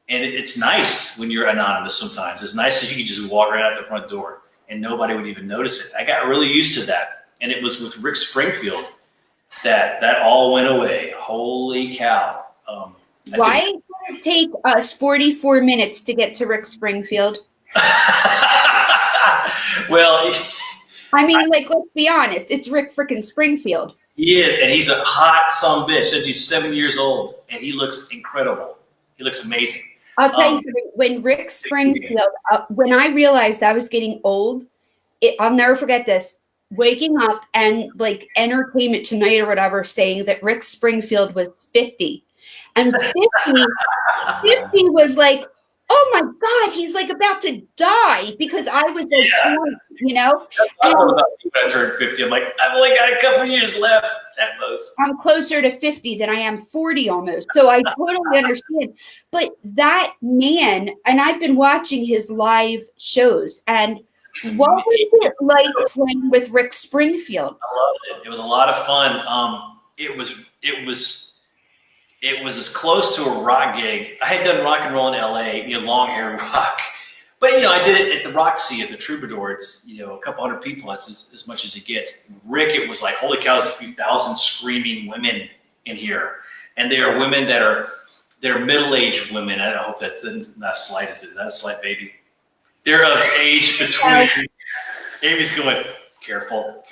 And it's nice when you're anonymous sometimes. It's nice that you can just walk right out the front door and nobody would even notice it. I got really used to that. And it was with Rick Springfield that all went away. Holy cow. Why did it take us 44 minutes to get to Rick Springfield? Well, let's be honest. It's Rick frickin' Springfield. He is, and he's a hot sumbitch. He's 7 years old, and he looks incredible. He looks amazing. I'll tell you something. When Rick Springfield, when I realized I was getting old, I'll never forget this. Waking up and like Entertainment Tonight or whatever saying that Rick Springfield was 50. And 50 was like, oh my God, he's like about to die because I was like 20, I thought about you when I turned 50. I'm like, I've only got a couple years left at most. I'm closer to 50 than I am 40 almost. So I totally understand. But that man, and I've been watching his live shows, and what was it like playing with Rick Springfield? I loved it. It was a lot of fun. It was as close to a rock gig. I had done rock and roll in LA, long hair rock, But I did it at the Roxy, at the Troubadour. It's a couple hundred people. That's as much as it gets. Rick, it was like, holy cow, there's a few thousand screaming women in here, and they are women they're middle-aged women. I hope that's not slight. Is that a slight, baby? They're of age between. Amy's going, careful,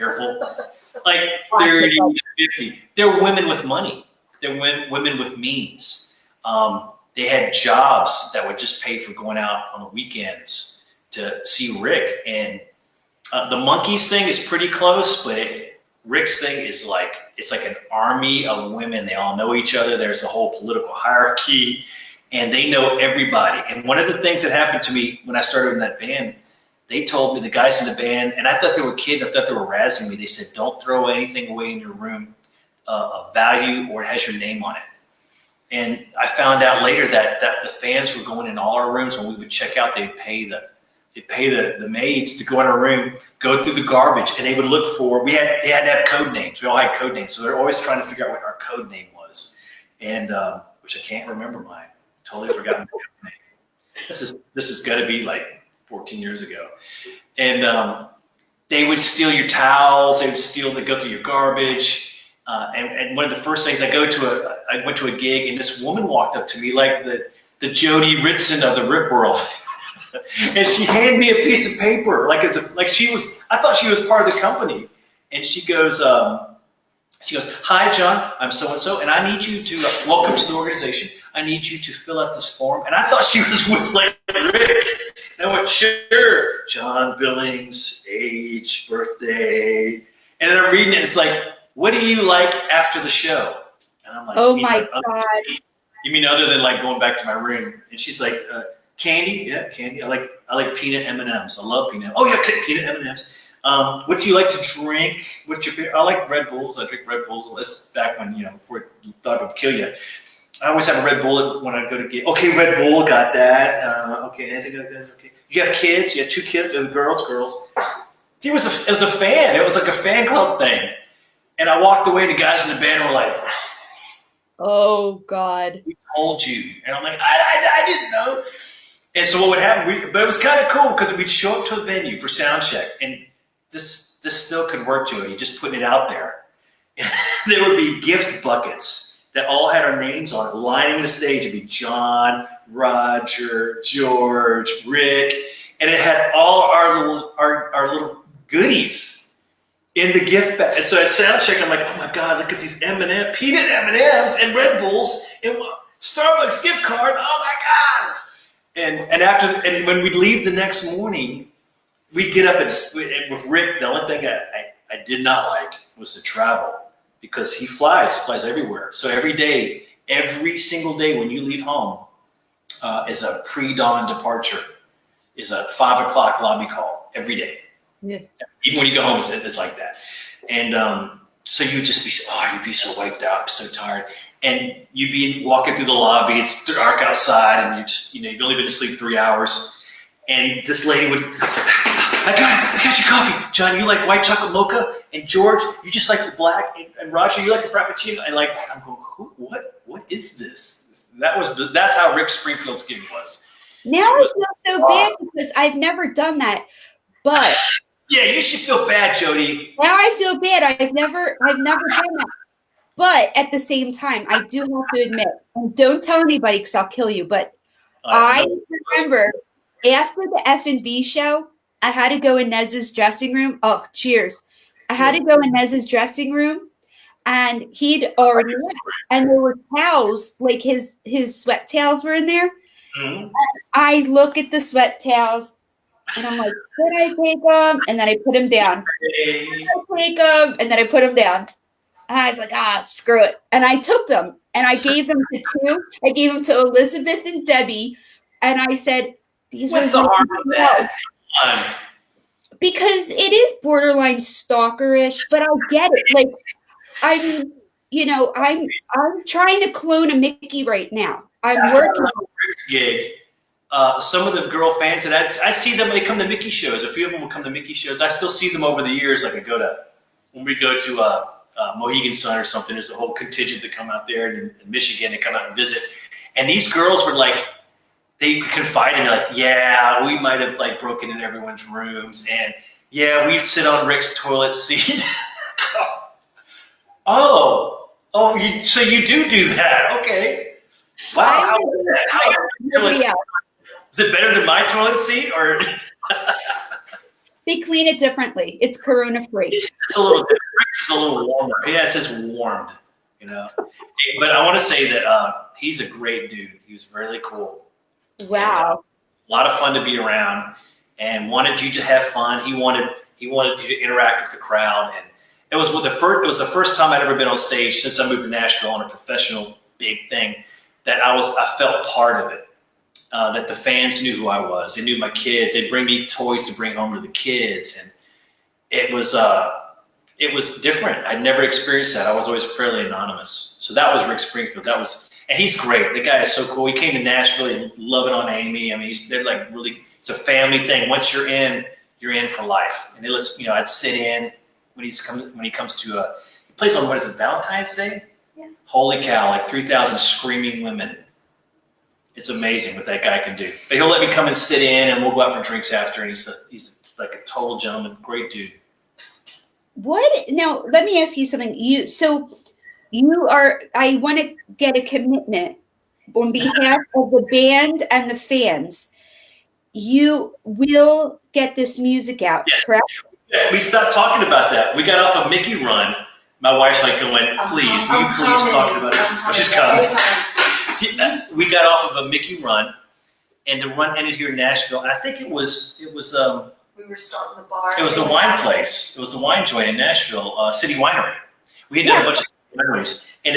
like 30 to 50. They're women with money. They're women with means. They had jobs that would just pay for going out on the weekends to see Rick. And the Monkees thing is pretty close, but Rick's thing is it's like an army of women. They all know each other. There's a whole political hierarchy, and they know everybody. And one of the things that happened to me when I started in that band, they told me, the guys in the band, and I thought they were kidding. I thought they were razzing me. They said, don't throw anything away in your room of value or it has your name on it. And I found out later that the fans were going in all our rooms. When we would check out, they'd pay the maids to go in our room, go through the garbage, and they would look for. They had to have code names. We all had code names, so they're always trying to figure out what our code name was, and which I can't remember mine. Totally forgotten my code name. This is got to be like 14 years ago, and they would steal your towels. They'd go through your garbage. And one of the first things I went to a gig, and this woman walked up to me like the Jody Ritson of the Rip World, and she handed me a piece of paper I thought she was part of the company, and she goes, "Hi, John, I'm so and so, and I need you to welcome to the organization. I need you to fill out this form." And I thought she was with Rick. And I went, "Sure, John Billings, age, birthday," and then I'm reading it. It's like, "What do you like after the show?" And I'm like, "Oh my God. You mean other than like going back to my room?" And she's like, "Candy, yeah, candy. I like peanut M&Ms. I love peanut. Oh yeah, peanut M&Ms. What do you like to drink? What's your favorite?" "I like Red Bulls. I drink Red Bulls." That's back when before you thought it would kill you. I always have a Red Bull when I go to get. Okay, Red Bull, got that. Okay, anything like that? Okay. You have kids? You have 2 kids? Girls. It was a fan. It was like a fan club thing. And I walked away, and the guys in the band were like, "Oh God, we told you." And I'm like, I didn't know. And so what would happen? But it was kind of cool because we'd show up to a venue for sound check, and this still could work, Jody. Just putting it out there. There would be gift buckets that all had our names on it, lining the stage. It'd be John, Roger, George, Rick, and it had all our little goodies in the gift bag. And so at sound check, I'm like, "Oh my God, look at these peanut M&Ms and Red Bulls and Starbucks gift card. Oh my God!" And when we'd leave the next morning, we'd get up and with Rick. The only thing I did not like was to travel because he flies everywhere. So every single day when you leave home is a pre-dawn departure, is a 5 o'clock lobby call every day. Yeah. Even when you go home, it's like that. And so you'd just be, you'd be so wiped out, so tired. And you'd be walking through the lobby, it's dark outside, and you've only been to sleep 3 hours. And this lady would, I got your coffee. John, you like white chocolate mocha? And George, you just like the black? And Roger, you like the frappuccino? And I'm going, what is this? That's how Rick Springfield's gig was. Now I feel so bad because I've never done that, but yeah, you should feel bad, Jody. now I feel bad. I've never done that. But at the same time, I do have to admit, and don't tell anybody because I'll kill you, but I remember after the F&B show, I had to go in Nez's dressing room. Oh, cheers. I had to go in Nez's dressing room, and he'd already left. And there were towels, like his sweat towels were in there. Mm-hmm. And I look at the sweat towels, and I'm like, "Should I take them?" And then I put them down. Should I take them? And then I put them down. And I was like, screw it. And I took them, and I gave them to 2. I gave them to Elizabeth and Debbie, and I said, "These What's were the harm of that? Because it is borderline stalkerish, but I get it. Like, I'm trying to clone a Mickey right now. I'm working on Rick's gig. Some of the girl fans that I see them, they come to Mickey shows. A few of them will come to Mickey shows. I still see them over the years. Like when we go to Mohegan Sun or something, there's a whole contingent that come out there in Michigan to come out and visit. And these girls were like, they confide in me like, yeah, we might have like broken in everyone's rooms, and yeah, we'd sit on Rick's toilet seat. So you do that? Okay. Wow. Is it better than my toilet seat, or? They clean it differently. It's corona free. It's a little different. Rick's is a little warmer. Yeah, it says warmed. But I want to say that he's a great dude. He was really cool. Wow. And, a lot of fun to be around, and wanted you to have fun. He wanted you to interact with the crowd, and it was the first time I'd ever been on stage since I moved to Nashville on a professional big thing that I felt part of it. That the fans knew who I was. They knew my kids. They'd bring me toys to bring home to the kids, and it was different. I'd never experienced that. I was always fairly anonymous. So that was Rick Springfield. And he's great. The guy is so cool. He came to Nashville and loving on Amy. I mean, they're like really. It's a family thing. Once you're in for life. And I'd sit in when he comes to he plays on, what is it, Valentine's Day? Yeah. Holy cow! Like 3,000 screaming women. It's amazing what that guy can do. But he'll let me come and sit in, and we'll go out for drinks after. And he's like a total gentleman, great dude. Now, let me ask you something. I want to get a commitment on behalf of the band and the fans. You will get this music out, yes. Correct? Yeah, we stopped talking about that. We got off of Mickey Run. My wife's like going, please, will you please talk about it? She's coming. We got off of a Mickey Run, and the run ended here in Nashville. And I think it was. We were starting the bar. It was the wine place. It was the wine joint in Nashville, City Winery. We had done a bunch of wineries, and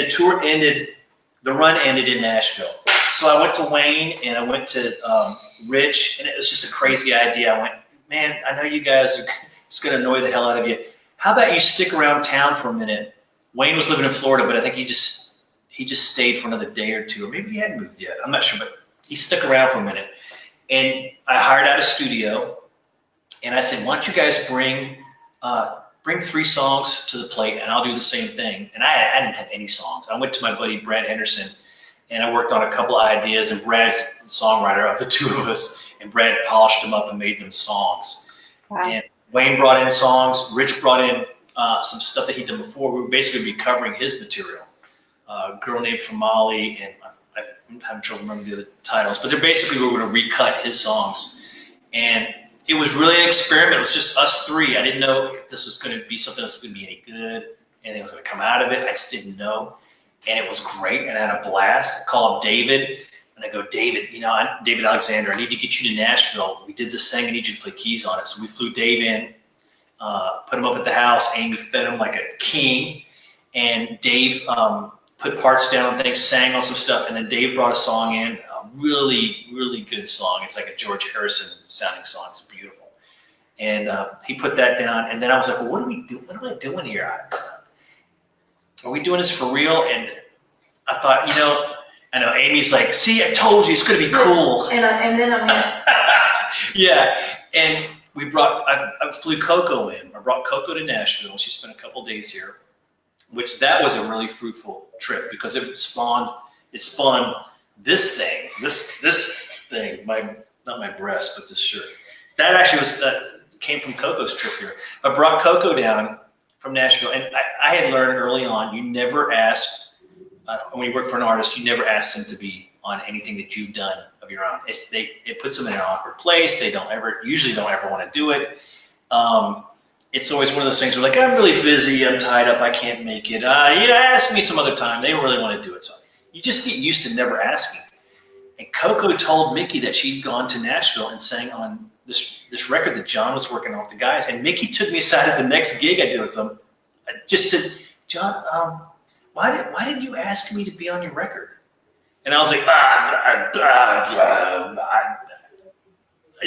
the run ended in Nashville. So I went to Wayne and I went to Rich, and it was just a crazy idea. I went, man, I know you guys it's going to annoy the hell out of you. How about you stick around town for a minute? Wayne was living in Florida, but I think he just stayed for another day or two, or maybe he hadn't moved yet. I'm not sure, but he stuck around for a minute. And I hired out a studio, and I said, why don't you guys bring 3 songs to the plate, and I'll do the same thing. And I didn't have any songs. I went to my buddy Brad Henderson, and I worked on a couple of ideas, and Brad's the songwriter of the two of us, and Brad polished them up and made them songs. Wow. And Wayne brought in songs. Rich brought in some stuff that he'd done before. We were basically recovering his material. A girl named Famali, and I'm having trouble remembering the other titles, but they're basically we were going to recut his songs. And it was really an experiment. It was just us 3. I didn't know if this was going to be something that's going to be any good, anything was going to come out of it. I just didn't know. And it was great, and I had a blast. I call up David, and I go, David, David Alexander, I need to get you to Nashville. We did this thing. I need you to play keys on it. So we flew Dave in, put him up at the house. Amy fed him like a king, and Dave put parts down and things, sang on some stuff, and then Dave brought a song in, a really, really good song. It's like a George Harrison sounding song. It's beautiful. And he put that down, and then I was like, well, what are we doing? What am I doing here? Are we doing this for real? And I thought, I know Amy's like, see, I told you it's going to be cool. And then I'm like, yeah. And I flew Coco in. I brought Coco to Nashville. She spent a couple days here, which that was a really fruitful trip because it spawned this thing, not my breast, but this shirt. That actually came from Coco's trip here. I brought Coco down from Nashville, and I had learned early on, you never ask, when you work for an artist, you never ask them to be on anything that you've done of your own. It puts them in an awkward place. They usually don't ever want to do it. It's always one of those things where like, I'm really busy, I'm tied up, I can't make it. Ask me some other time. They don't really want to do it. So you just get used to never asking. And Coco told Mickey that she'd gone to Nashville and sang on this record that John was working on with the guys. And Mickey took me aside at the next gig I did with them. I just said, John, why didn't you ask me to be on your record? And I was like,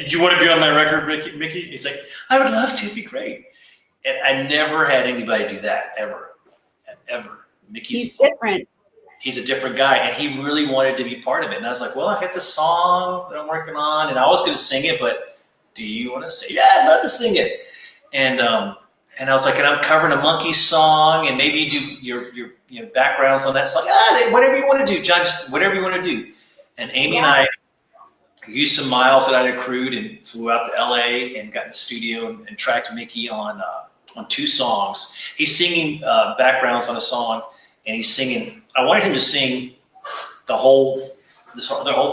you want to be on my record, Mickey? He's like, I would love to. It'd be great. And I never had anybody do that, ever. He's different. He's a different guy, and he really wanted to be part of it. And I was like, well, I got the song that I'm working on, and I was going to sing it, but do you want to sing it? Yeah, I'd love to sing it. And I was like, and I'm covering a Monkey song, and maybe you do your backgrounds on that song. Whatever you want to do, John, just whatever you want to do. And Amy and I used some miles that I'd accrued and flew out to LA and got in the studio and tracked Mickey on 2 songs. He's singing backgrounds on a song, and he's singing. I wanted him to sing the whole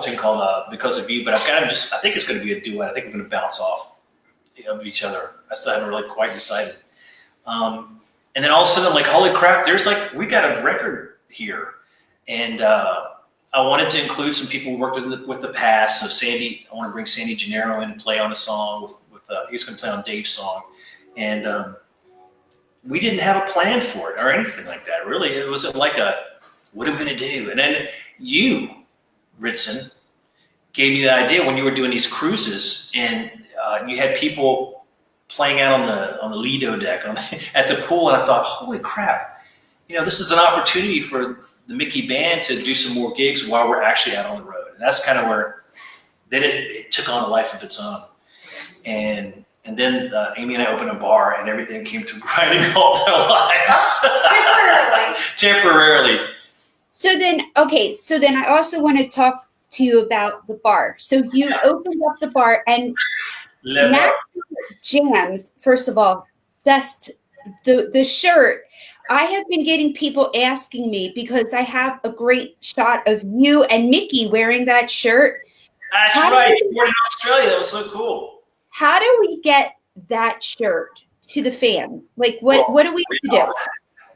tune called "Because of You," but I've got him I think it's going to be a duet. I think we're going to bounce off of each other. I still haven't really quite decided. And then all of a sudden, I'm like, holy crap! We got a record here, and I wanted to include some people who worked with the past. So Sandy, I want to bring Sandy Gennaro in and play on a song with he was going to play on Dave's song, and we didn't have a plan for it or anything like that. Really, it wasn't like what are we going to do? And then you, Ritson, gave me the idea when you were doing these cruises, and you had people playing out on the Lido deck at the pool, and I thought, holy crap, this is an opportunity for the Mickey Band to do some more gigs while we're actually out on the road. And that's kind of where then it took on a life of its own. And then Amy and I opened a bar, and everything came to grinding halt in our lives. Temporarily. So then I also want to talk to you about the bar. So you opened up the bar, and Nashville Jams, first of all, best, the shirt. I have been getting people asking me because I have a great shot of you and Mickey wearing that shirt. That's right. You were in Australia. That was so cool. How do we get that shirt to the fans? Like, what do we do?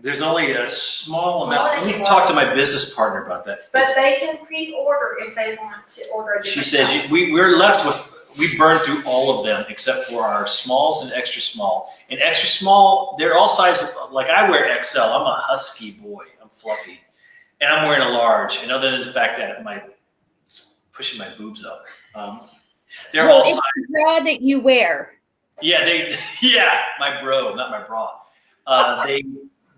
There's only a small amount. Let me talk to my business partner about that. But they can pre-order if they want to order. She says we're left with. We burned through all of them except for our smalls and extra small. And extra small, they're all sizes. Like I wear XL. I'm a husky boy. I'm fluffy, and I'm wearing a large. And other than the fact that it's pushing my boobs up, they're all sizes. It's the bra that you wear. Yeah, my bro, not my bra.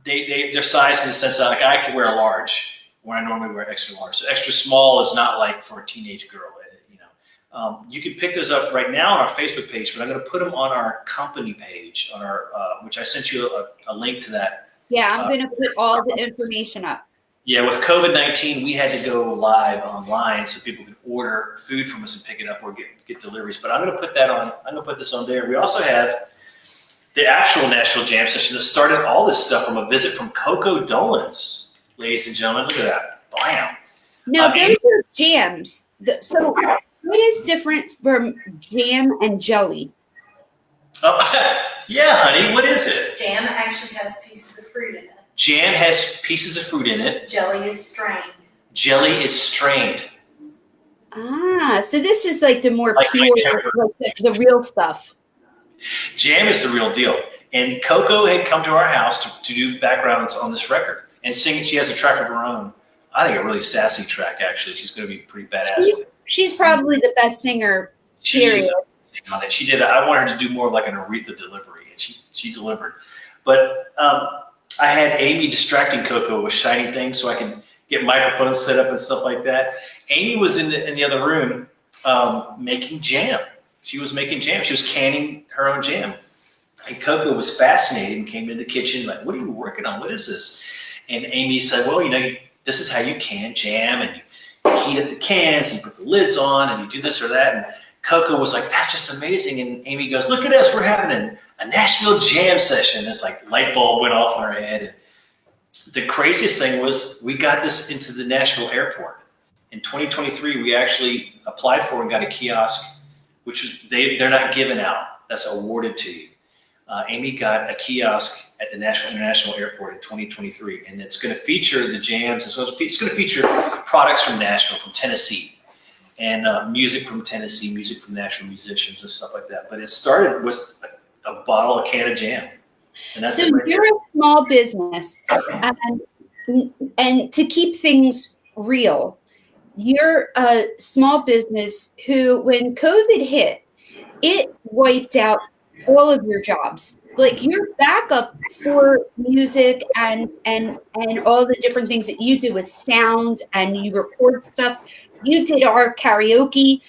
They're sized in the sense that I could wear a large when I normally wear extra large. So extra small is not like for a teenage girl. You can pick those up right now on our Facebook page, but I'm going to put them on our company page on our, which I sent you a link to that. Yeah, I'm going to put all the information up. Yeah, with COVID-19, we had to go live online so people could order food from us and pick it up or get deliveries. But I'm going to put that on. I'm going to put this on there. We also have the actual Nashville Jam session that started all this stuff from a visit from Coco Dolan's, ladies and gentlemen. Look at that! Bam. Now those are jams. So what is different from jam and jelly? Oh, yeah, honey. What is it? Jam actually has pieces of fruit in it. Jam has pieces of fruit in it. Jelly is strained. Jelly is strained. Ah, so this is like the more like pure, like the real stuff. Jam is the real deal. And Coco had come to our house to do backgrounds on this record and sing. She has a track of her own. I think a really sassy track, actually. She's going to be pretty badass. She's probably the best singer, period. She did. I wanted her to do more of like an Aretha delivery, and she delivered. But I had Amy distracting Coco with shiny things so I could get microphones set up and stuff like that. Amy was in the other room making jam. She was making jam. She was canning her own jam. And Coco was fascinated and came into the kitchen like, what are you working on? What is this? And Amy said, well, this is how you can jam, and you heat up the cans, and you put the lids on, and you do this or that. And Coco was like, that's just amazing. And Amy goes, look at us. We're having a Nashville jam session. It's like light bulb went off on her head. And the craziest thing was we got this into the Nashville airport. In 2023, we actually applied for and got a kiosk, which was they're not given out. That's awarded to you. Amy got a kiosk at the Nashville International Airport in 2023, and it's going to feature the jams. It's going to feature products from Nashville, from Tennessee, and music from Tennessee, music from Nashville musicians and stuff like that. But it started with a can of jam. And that's so you're a small business, and to keep things real, you're a small business who, when COVID hit, it wiped out all of your jobs. Like your backup for music and all the different things that you do with sound, and you record stuff. You did our karaoke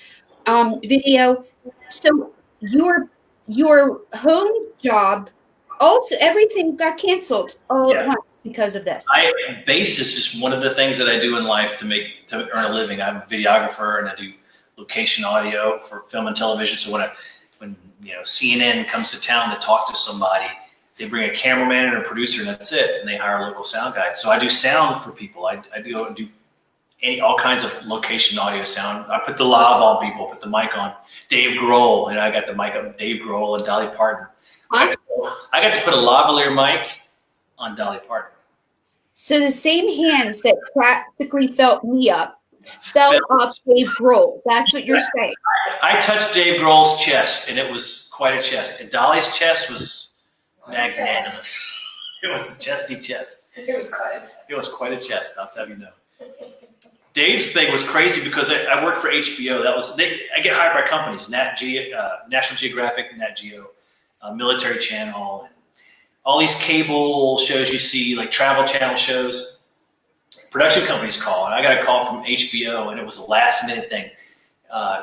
video. So your home job, also everything got canceled all at once because of this. Bass is just one of the things that I do in life to earn a living. I'm a videographer and I do location audio for film and television. So when CNN comes to town to talk to somebody, they bring a cameraman and a producer, and that's it. And they hire a local sound guy. So I do sound for people. I do all kinds of location audio sound. I put the lav on people, put the mic on Dave Grohl, and I got the mic on Dave Grohl and Dolly Parton. I got to put a lavalier mic on Dolly Parton. So the same hands that practically felt me up felt up Dave Grohl. That's what you're saying. I touched Dave Grohl's chest, and it was quite a chest. And Dolly's chest was magnanimous. It was a chesty chest. It was good. It was quite a chest, I'll tell you no. Dave's thing was crazy because I worked for HBO. I get hired by companies, National Geographic, Nat Geo, Military Channel, and all these cable shows you see, like Travel Channel shows. Production companies call, and I got a call from HBO, and it was a last minute thing.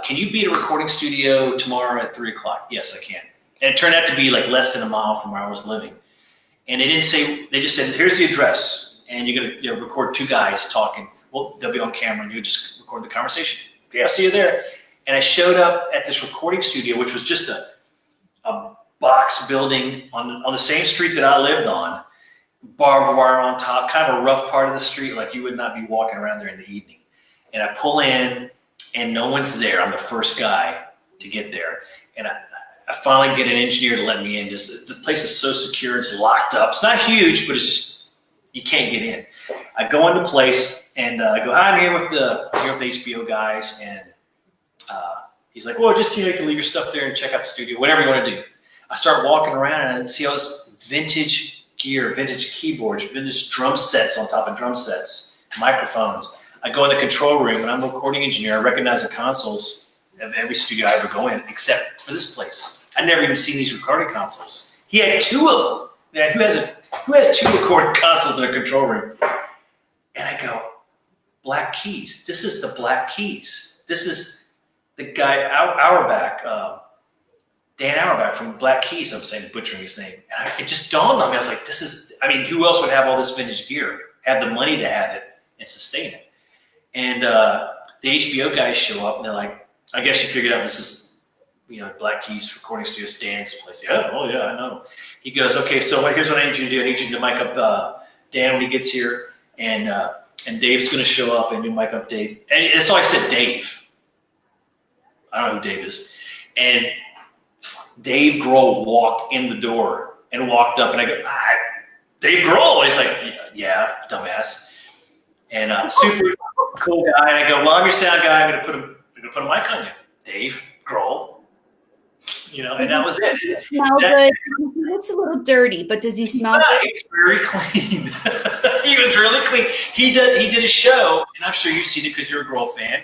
Can you be at a recording studio tomorrow at 3:00? Yes, I can. And it turned out to be like less than a mile from where I was living. And they just said, here's the address, and you're gonna record two guys talking. Well, they'll be on camera, and you just record the conversation. Okay, I'll see you there. And I showed up at this recording studio, which was just a box building on the same street that I lived on, barbed wire on top, kind of a rough part of the street, like you would not be walking around there in the evening. And I pull in, and no one's there. I'm the first guy to get there. And I finally get an engineer to let me in. Just the place is so secure, it's locked up. It's not huge, but it's just, you can't get in. I go into place, and I go, hi, I'm here with the HBO guys. And he's like, well, just, you can leave your stuff there and check out the studio, whatever you want to do. I start walking around, and I see all this vintage gear, vintage keyboards, vintage drum sets on top of drum sets, microphones. I go in the control room, and I'm a recording engineer. I recognize the consoles of every studio I ever go in, except for this place. I'd never even seen these recording consoles. He had two of them. Yeah, who has two recording consoles in a control room? And I go, Black Keys. This is the Black Keys. This is the guy, Auerbach, Dan Auerbach from Black Keys. I'm saying, butchering his name. And it just dawned on me. I was like, who else would have all this vintage gear, have the money to have it and sustain it? And the HBO guys show up, and they're like, I guess you figured out this is, Black Keys recording studio, Dan's place. Yeah, oh yeah, I know. He goes, okay, so here's what I need you to do. I need you to mic up Dan when he gets here, and Dave's going to show up, and you mic up Dave. And that's all I said, Dave. I don't know who Dave is. And Dave Grohl walked in the door and walked up, and I go, Dave Grohl. And he's like, yeah, dumbass. And super cool guy. And I go, well, I'm your sound guy. I'm going to put a mic on you, Dave Grohl. And that was it. Smell good. He looks a little dirty, but does he smell good? It's very clean. He was really clean. He did a show, and I'm sure you've seen it because you're a Grohl fan,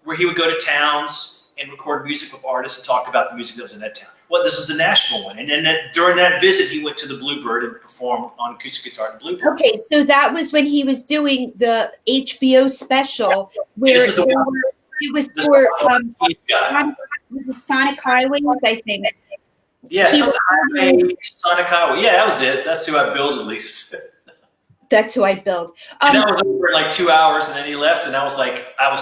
where he would go to towns and record music with artists and talk about the music that was in that town. Well, this is the national one. And then during that visit, he went to the Bluebird and performed on acoustic guitar at the Bluebird. Okay, so that was when he was doing the HBO special where it was for Sonic Highways, I think. Yeah, Sonic Highway. Yeah, that was it. That's who I billed, at least. That's who I billed. And that was over in like 2 hours, and then he left, and I was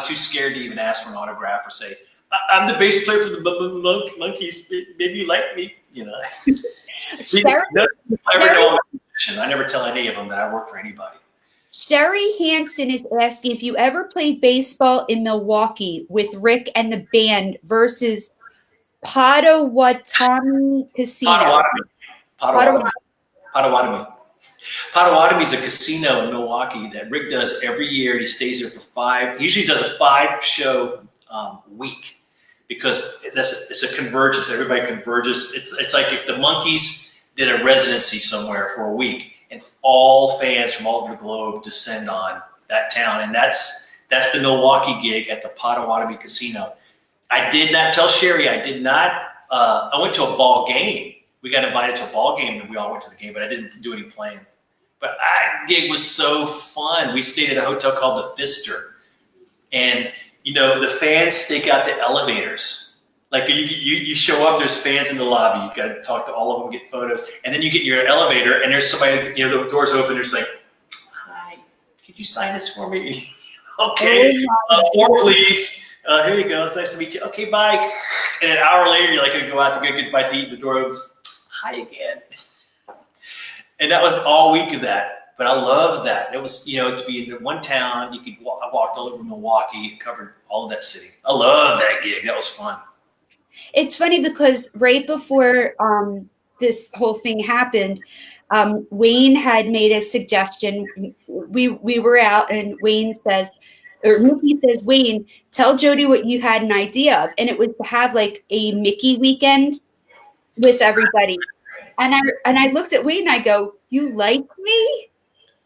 too scared to even ask for an autograph or say, I'm the bass player for the Monkeys. Maybe you like me, I never tell any of them that I work for anybody. Sherry Hansen is asking if you ever played baseball in Milwaukee with Rick and the band versus Potawatomi Casino. Potawatomi. Potawatomi is a casino in Milwaukee that Rick does every year. He stays there for he usually does a 5-show week because it's a convergence. Everybody converges. It's like if the Monkees did a residency somewhere for a week, and all fans from all over the globe descend on that town. And that's the Milwaukee gig at the Potawatomi Casino. I did not tell Sherry, I went to a ball game. We got invited to a ball game, and we all went to the game, but I didn't do any playing. But that gig was so fun. We stayed at a hotel called the Pfister. And, the fans stake out the elevators. Like you show up, there's fans in the lobby. You got to talk to all of them, get photos, and then you get in your elevator, and there's somebody. The doors open. There's like, "Hi, could you sign this for me?" Okay, 4 please. Here you go. It's nice to meet you. Okay, bye. And an hour later, you're like going to go out to go get a bite to eat. The door opens. Hi again. And that was all week of that. But I love that. It was, to be in one town. You could I walked all over Milwaukee, covered all of that city. I love that gig. That was fun. It's funny because right before this whole thing happened, Wayne had made a suggestion. We were out, and Mickey says, Wayne, tell Jody what you had an idea of, and it was to have like a Mickey weekend with everybody. And I looked at Wayne and I go, "You like me?"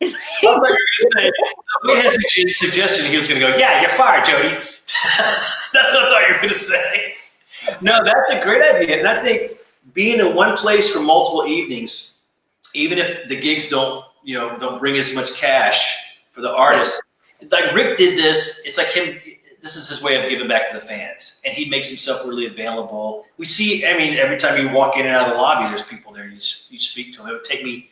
I thought you were going to say, Wayne has a suggestion. He was going to go, "Yeah, you're fired, Jody." That's what I thought you were going to say. No, that's a great idea. And I think being in one place for multiple evenings, even if the gigs don't bring as much cash for the artist, like Rick did this, it's like him, this is his way of giving back to the fans. And he makes himself really available. We see, every time you walk in and out of the lobby, there's people there, you speak to them. It would take me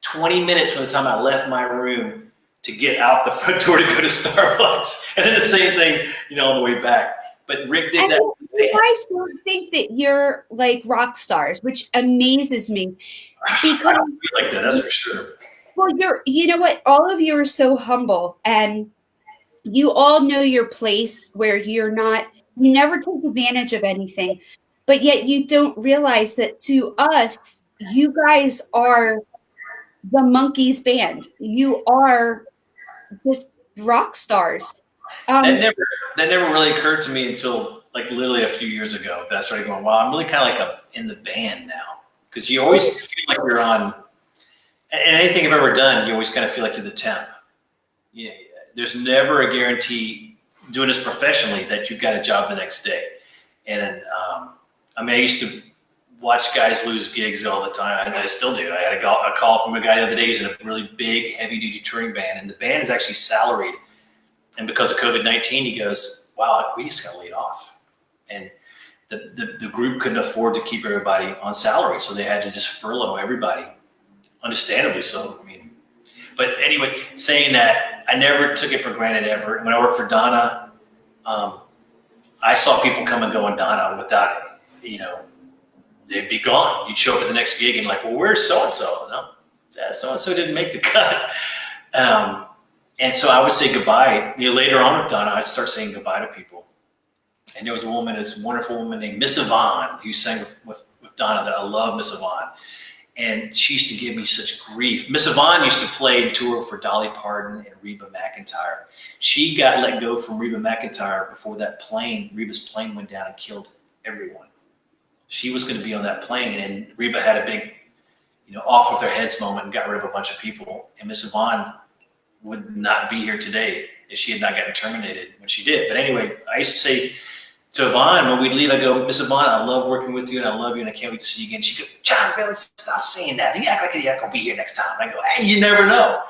20 minutes from the time I left my room to get out the front door to go to Starbucks. And then the same thing, on the way back. But Rick did that. You guys don't think that you're like rock stars, which amazes me. Because I don't feel like that, that's for sure. Well, you know what? All of you are so humble, and you all know your place where you never take advantage of anything, but yet you don't realize that to us, you guys are the Monkees band. You are just rock stars. That never really occurred to me until like literally a few years ago that I started going, wow, I'm really kind of like in the band now. Because you always feel like you're on, and anything I've ever done, you always kind of feel like you're the temp. There's never a guarantee doing this professionally that you've got a job the next day. And I used to watch guys lose gigs all the time. I still do. I had a call from a guy the other day who's in a really big, heavy-duty touring band, and the band is actually salaried. And because of COVID-19, he goes, wow, we just got laid off. And the group couldn't afford to keep everybody on salary, so they had to just furlough everybody, understandably so. But anyway, saying that, I never took it for granted ever. When I worked for Donna, I saw people come and go on Donna without, they'd be gone. You'd show up at the next gig and like, well, where's so-and-so? No, so-and-so didn't make the cut. And so I would say goodbye. Later on with Donna, I'd start saying goodbye to people. And there was this wonderful woman named Miss Yvonne who sang with Donna that I love, Miss Yvonne. And she used to give me such grief. Miss Yvonne used to play and tour for Dolly Parton and Reba McEntire. She got let go from Reba McEntire before Reba's plane went down and killed everyone. She was going to be on that plane, and Reba had a big, off with their heads moment and got rid of a bunch of people. And Miss Yvonne would not be here today if she had not gotten terminated when she did. But anyway, I used to say to Yvonne, when we'd leave, I go, Miss Yvonne, I love working with you and I love you and I can't wait to see you again. She'd go, John, Billy, stop saying that. You act like you're not going to be here next time. And I go, hey, you never know.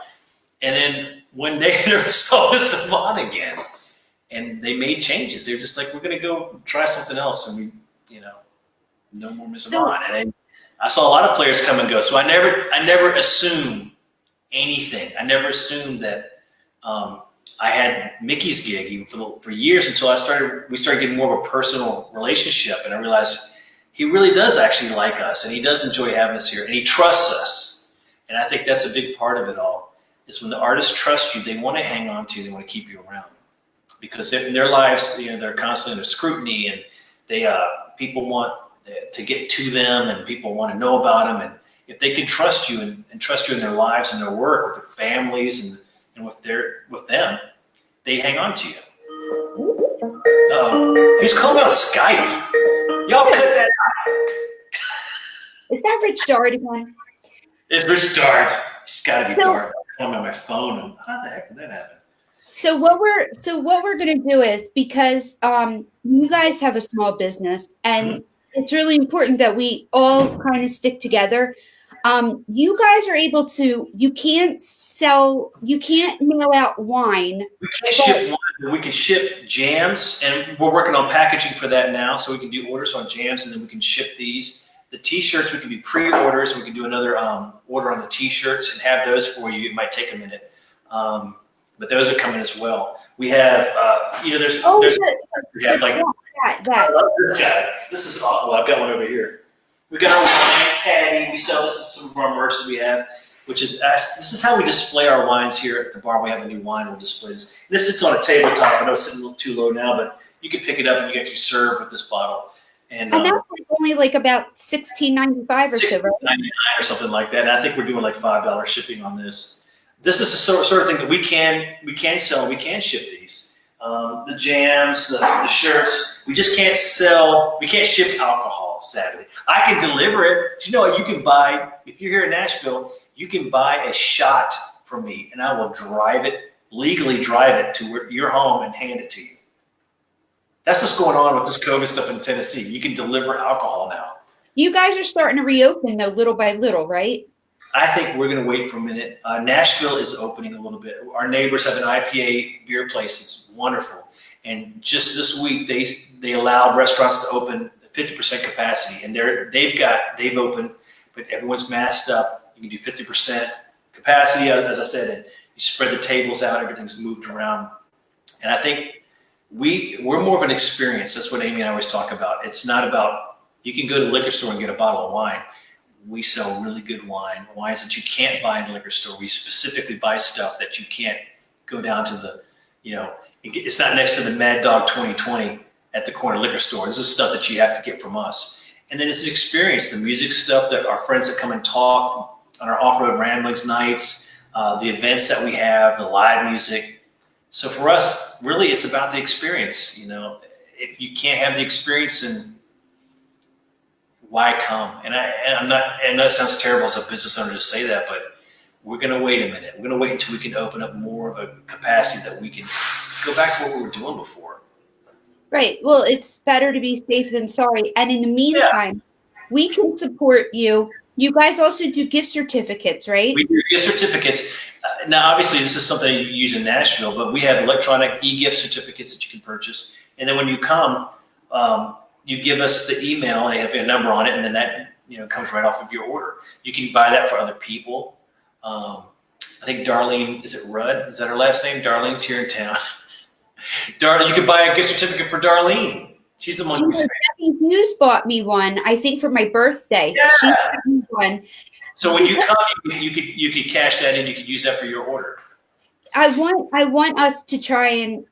And then one day I never saw Miss Yvonne again. And they made changes. They were just like, we're going to go try something else. And we, no more Miss Yvonne. And I saw a lot of players come and go. So I never assumed anything. I never assumed that I had Mickey's gig even for years until we started getting more of a personal relationship, and I realized he really does actually like us, and he does enjoy having us here, and he trusts us. And I think that's a big part of it all. Is when the artists trust you, they want to hang on to you, they want to keep you around, because in their lives, they're constantly under scrutiny, and people want to get to them, and people want to know about them, and if they can trust you and trust you in their lives and their work with their families and with them, they hang on to you. Uh-oh. He's calling on Skype. Y'all cut that out. Is that Rich Dart again? It's Rich Dart. She's got to be Dart. I'm calling on my phone. And how the heck did that happen? So what we're going to do is, because you guys have a small business, and it's really important that we all kind of stick together. You guys are able to, you can't mail out wine. We can't ship wine, but we can ship jams, and we're working on packaging for that now, so we can do orders on jams, and then we can ship these. The T-shirts, we can do pre-orders. We can do another order on the T-shirts and have those for you. It might take a minute, but those are coming as well. We have, there's we have like I that. love this guy. This is awesome. Well, I've got one over here. We got our wine caddy. We sell this is some of our merch that we have, which is this is how we display our wines here at the bar. We have a new wine. We'll display this. This sits on a tabletop. I know it's sitting a little too low now, but you can pick it up and you can actually serve with this bottle. And that's only like about $16.95 or so, right? $16.99 or something like that. And I think we're doing like $5 shipping on this. This is the sort of thing that we can sell. We can ship these. The jams, the shirts. We just can't sell. We can't ship alcohol, sadly. I can deliver it. You know what? You can buy, if you're here in Nashville, you can buy a shot from me, and I will legally drive it to your home and hand it to you. That's what's going on with this COVID stuff in Tennessee. You can deliver alcohol now. You guys are starting to reopen, though, little by little, right? I think we're going to wait for a minute. Nashville is opening a little bit. Our neighbors have an IPA beer place. It's wonderful. And just this week, they allowed restaurants to open 50% capacity. And they've opened, but everyone's masked up. You can do 50% capacity, as I said, and you spread the tables out. Everything's moved around. And I think we're more of an experience. That's what Amy and I always talk about. It's not about, you can go to the liquor store and get a bottle of wine. We sell really good wines that you can't buy in the liquor store. We specifically buy stuff that you can't go down to the, it's not next to the Mad Dog 2020 at the corner liquor store. This is stuff that you have to get from us. And then it's an experience, the music stuff that our friends that come and talk on our off-road ramblings nights, the events that we have, the live music. So for us, really, it's about the experience. If you can't have the experience, then why come? And I'm not. And that sounds terrible as a business owner to say that, but we're going to wait a minute. We're going to wait until we can open up more of a capacity that we can go back to what we were doing before. Right. Well, it's better to be safe than sorry. And in the meantime, we can support you. You guys also do gift certificates, right? We do gift certificates. Now, obviously, this is something you use in Nashville, but we have electronic e-gift certificates that you can purchase. And then when you come, you give us the email and they have a number on it, and then that comes right off of your order. You can buy that for other people. I think Darlene, is it Rudd? Is that her last name? Darlene's here in town. Darlene, you can buy a gift certificate for Darlene. She's the one who's Debbie Hughes bought me one, I think, for my birthday. Yeah. She bought me one. So when you come, you could cash that in. You could use that for your order. I want us to try and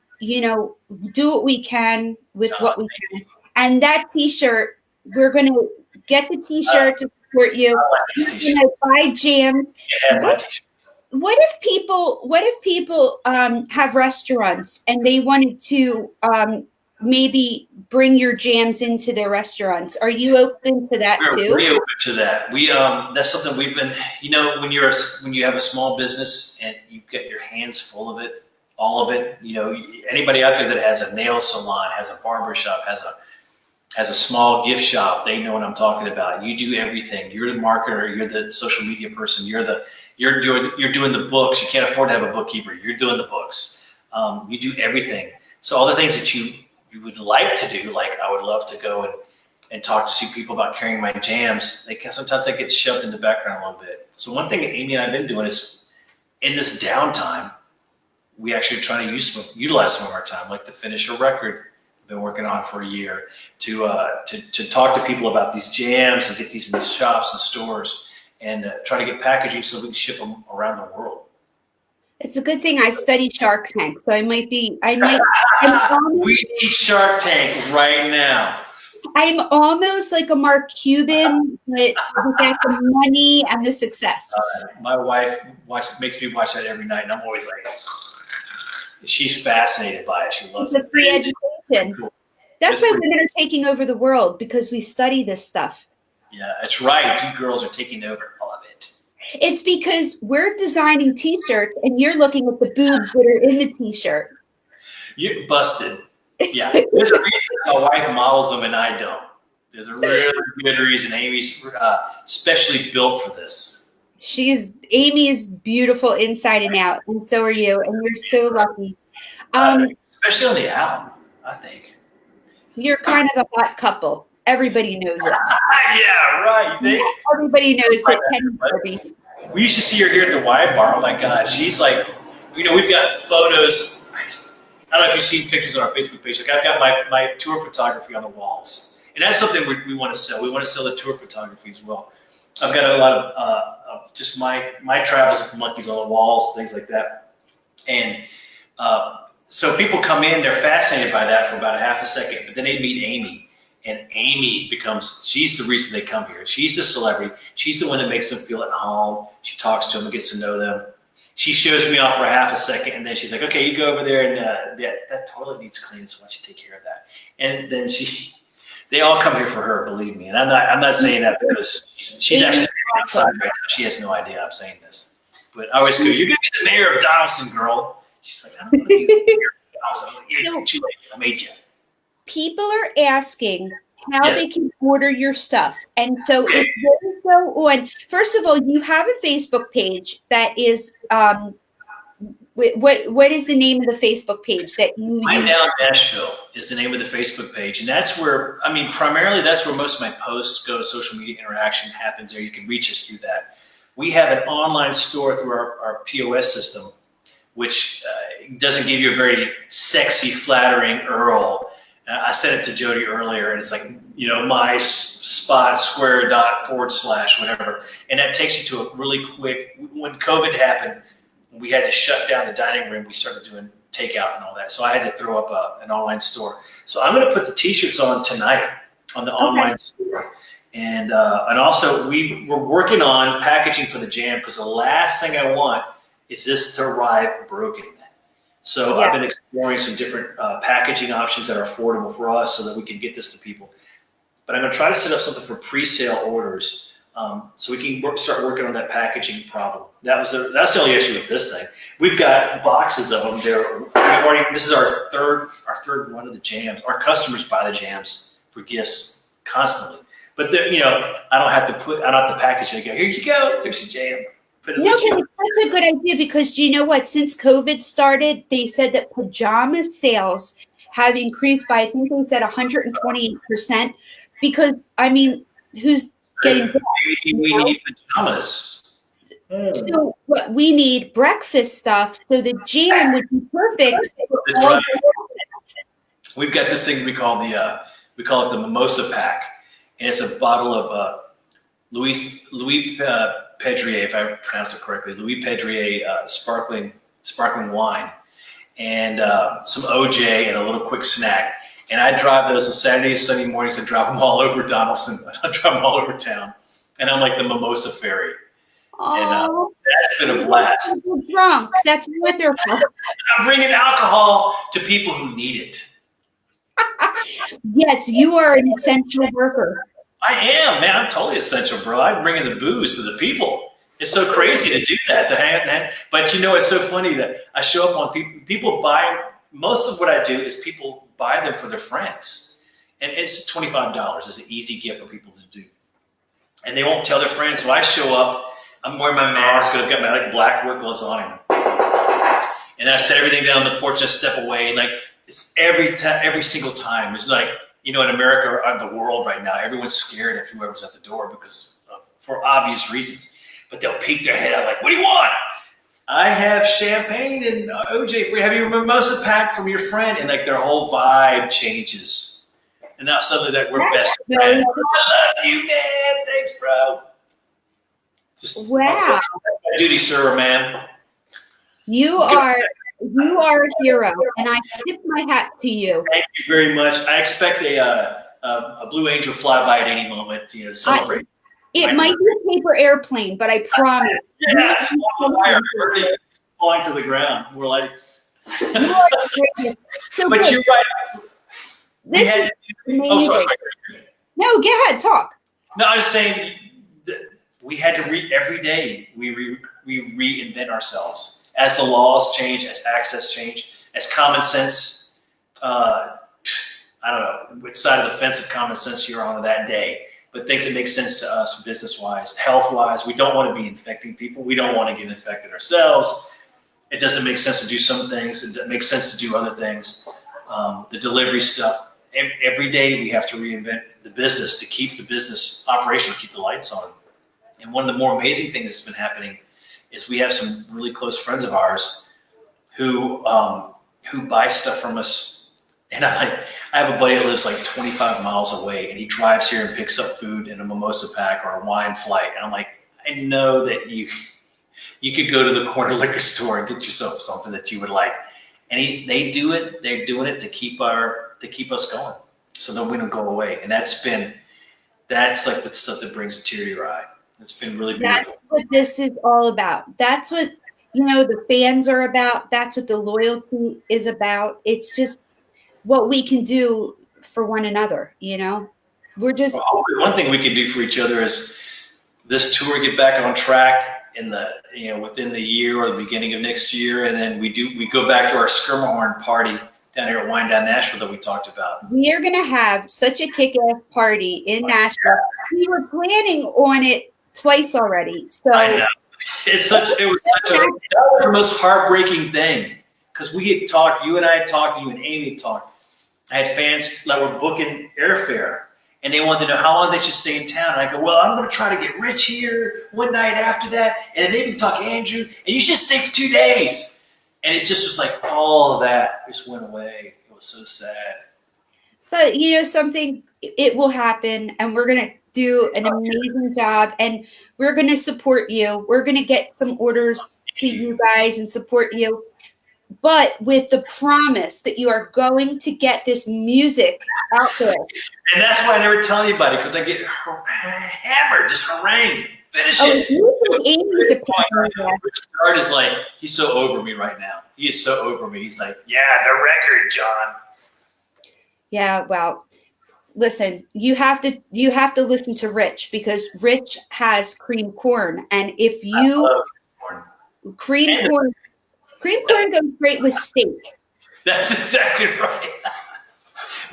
do what we can with what we can. And that T-shirt, we're going to get the T-shirt to support you. We're going to buy jams. What if people have restaurants and they wanted to maybe bring your jams into their restaurants? Are you open to that too? We're pretty open to that. We that's something we've been. When you have a small business and you've got your hands full of it, all of it. Anybody out there that has a nail salon, has a barber shop, has a small gift shop, they know what I'm talking about. You do everything. You're the marketer. You're the social media person. You're doing the books. You can't afford to have a bookkeeper. You're doing the books. You do everything. So all the things that you would like to do, like I would love to go and talk to see people about carrying my jams. Sometimes that gets shoved in the background a little bit. So one thing that Amy and I have been doing is in this downtime, we actually try to utilize some of our time, like to finish a record I've been working on for a year, to talk to people about these jams and get these in these shops and stores, and try to get packaging so we can ship them around the world. It's a good thing I studied Shark Tank, so I might. We need Shark Tank right now. I'm almost like a Mark Cuban, but without the money and the success. My wife makes me watch that every night, and I'm always like, she's fascinated by it. She loves it's a free education. Cool. That's why women are taking over the world, because we study this stuff. Yeah, that's right. You girls are taking over all of it. It's because we're designing T-shirts, and you're looking at the boobs that are in the T-shirt. You're busted. Yeah, there's a reason my wife models them and I don't. There's a really good reason. Amy's specially built for this. Amy is beautiful inside and out, and so are you, and you're so lucky. Especially on the album, I think. You're kind of a hot couple. Everybody knows it. Yeah, right. You think? Everybody knows that Penny Barbie. We used to see her here at the Wine Bar. Oh my God, she's like, we've got photos. I don't know if you've seen pictures on our Facebook page. Like I've got my tour photography on the walls, and that's something we want to sell. We want to sell the tour photography as well. I've got a lot of just my travels with the monkeys on the walls, things like that, and so people come in, they're fascinated by that for about a half a second, but then they meet Amy, and Amy she's the reason they come here. She's the celebrity. She's the one that makes them feel at home. She talks to them and gets to know them. She shows me off for a half a second, and then she's like, okay, you go over there, and that toilet needs cleaning, so why don't you take care of that? And then they all come here for her, believe me. And I'm not saying that because she's actually standing outside right now. She has no idea I'm saying this. But I always go, you're going to be the mayor of Donaldson, girl. She's like, I don't want to be the mayor of Donaldson. I'm like, yeah, too late. I made you. People are asking how Yes. they can order your stuff. And so if they go on, first of all, you have a Facebook page that is, what is the name of the Facebook page that you My use? Now Nashville is the name of the Facebook page. And that's where, primarily that's where most of my posts go. Social media interaction happens there. You can reach us through that. We have an online store through our POS system, which doesn't give you a very sexy, flattering URL. I said it to Jody earlier, and it's like, my spot square dot / whatever. And that takes you to a really quick, when COVID happened, we had to shut down the dining room. We started doing takeout and all that. So I had to throw up an online store. So I'm going to put the t-shirts on tonight on the online store. And also we're working on packaging for the jam, because the last thing I want is this to arrive broken. So I've been exploring some different packaging options that are affordable for us so that we can get this to people. But I'm going to try to set up something for pre-sale orders, so we can start working on that packaging problem. That's the only issue with this thing. We've got boxes of them there. This is our third run of the jams. Our customers buy the jams for gifts constantly. But I don't have to package it and go, here you go, there's your jam. No, but it's such a good idea, because do you know what? Since COVID started, they said that pajama sales have increased by, I think they said 128%. Because who's getting we need pajamas. So what we need breakfast stuff. So the jam would be perfect for all the breakfast. We've got this thing we call it the mimosa pack, and it's a bottle of Louis Pedrier, if I pronounce it correctly, Louis Pedrier sparkling wine, and some OJ and a little quick snack. And I drive those on Saturday and Sunday mornings. I drive them all over Donaldson. I drive them all over town, and I'm like the mimosa fairy. And that's been a blast. I'm drunk. That's wonderful. I'm bringing alcohol to people who need it. Yes, you are an essential worker. I am, man. I'm totally essential, bro. I'm bringing the booze to the people. It's so crazy to do that. But it's so funny that I show up on people buy. Most of what I do is people buy them for their friends, and it's $25. It's an easy gift for people to do, and they won't tell their friends. So I show up. I'm wearing my mask, and I've got my black work gloves on, and then I set everything down on the porch. I step away, and it's every single time. It's like, in America or the world right now, everyone's scared of whoever's at the door for obvious reasons. But they'll peek their head out like, what do you want? I have champagne and OJ. Have you a mimosa pack from your friend? And their whole vibe changes. And now suddenly we're best friends. I love you, man. Thanks, bro. Wow. Duty, sir, man. You are a hero, and I tip my hat to you. Thank you very much. I expect a Blue Angel flyby at any moment to celebrate. It might be a paper airplane, but I promise. Yeah, already falling to the ground. We're like, So but good. you're right. This is amazing. sorry. No, go ahead, talk. No, I was saying that we had to every day we reinvent ourselves as the laws change, as access change, as common sense. I don't know which side of the fence of common sense you're on that day. But things that make sense to us business-wise, health-wise. We don't want to be infecting people. We don't want to get infected ourselves. It doesn't make sense to do some things. It makes sense to do other things. The delivery stuff. Every day we have to reinvent the business to keep the business operational, keep the lights on. And one of the more amazing things that's been happening is we have some really close friends of ours who who buy stuff from us. And I'm like, I have a buddy that lives like 25 miles away, and he drives here and picks up food in a mimosa pack or a wine flight. And I'm like, I know that you could go to the corner liquor store and get yourself something that you would like. And they do it. They're doing it to keep us going, so that we don't go away. And that's like the stuff that brings a tear to your eye. It's been really beautiful. That's what this is all about. That's what, the fans are about. That's what the loyalty is about. It's just what we can do for one another. We're just. Well, one thing we could do for each other is this tour get back on track within the year or the beginning of next year, and then we go back to our Skirmahorn party down here at Wine Down Nashville that we talked about. We are going to have such a kick-ass party in Nashville. We were planning on it twice already. So I know. That was the most heartbreaking thing, because we had talked, you and I had talked, you and Amy had talked. I had fans that were booking airfare, and they wanted to know how long they should stay in town. And I go, well, I'm going to try to get Rich here one night after that, and then maybe talk to Andrew, and you should stay for 2 days. And it just was like all of that just went away. It was so sad. But something, it will happen, and we're going to do an amazing job, and we're going to support you. We're going to get some orders to you guys and support you, but with the promise that you are going to get this music out there. And that's why I never tell anybody, because I get hammered, just harangued. Finish it. Amy's opinion. Rich Gard is like, he's so over me right now. He is so over me. He's like, yeah, the record, John. Yeah, well, listen, you have to listen to Rich, because Rich has cream corn, and if you cream corn goes great with steak. That's exactly right.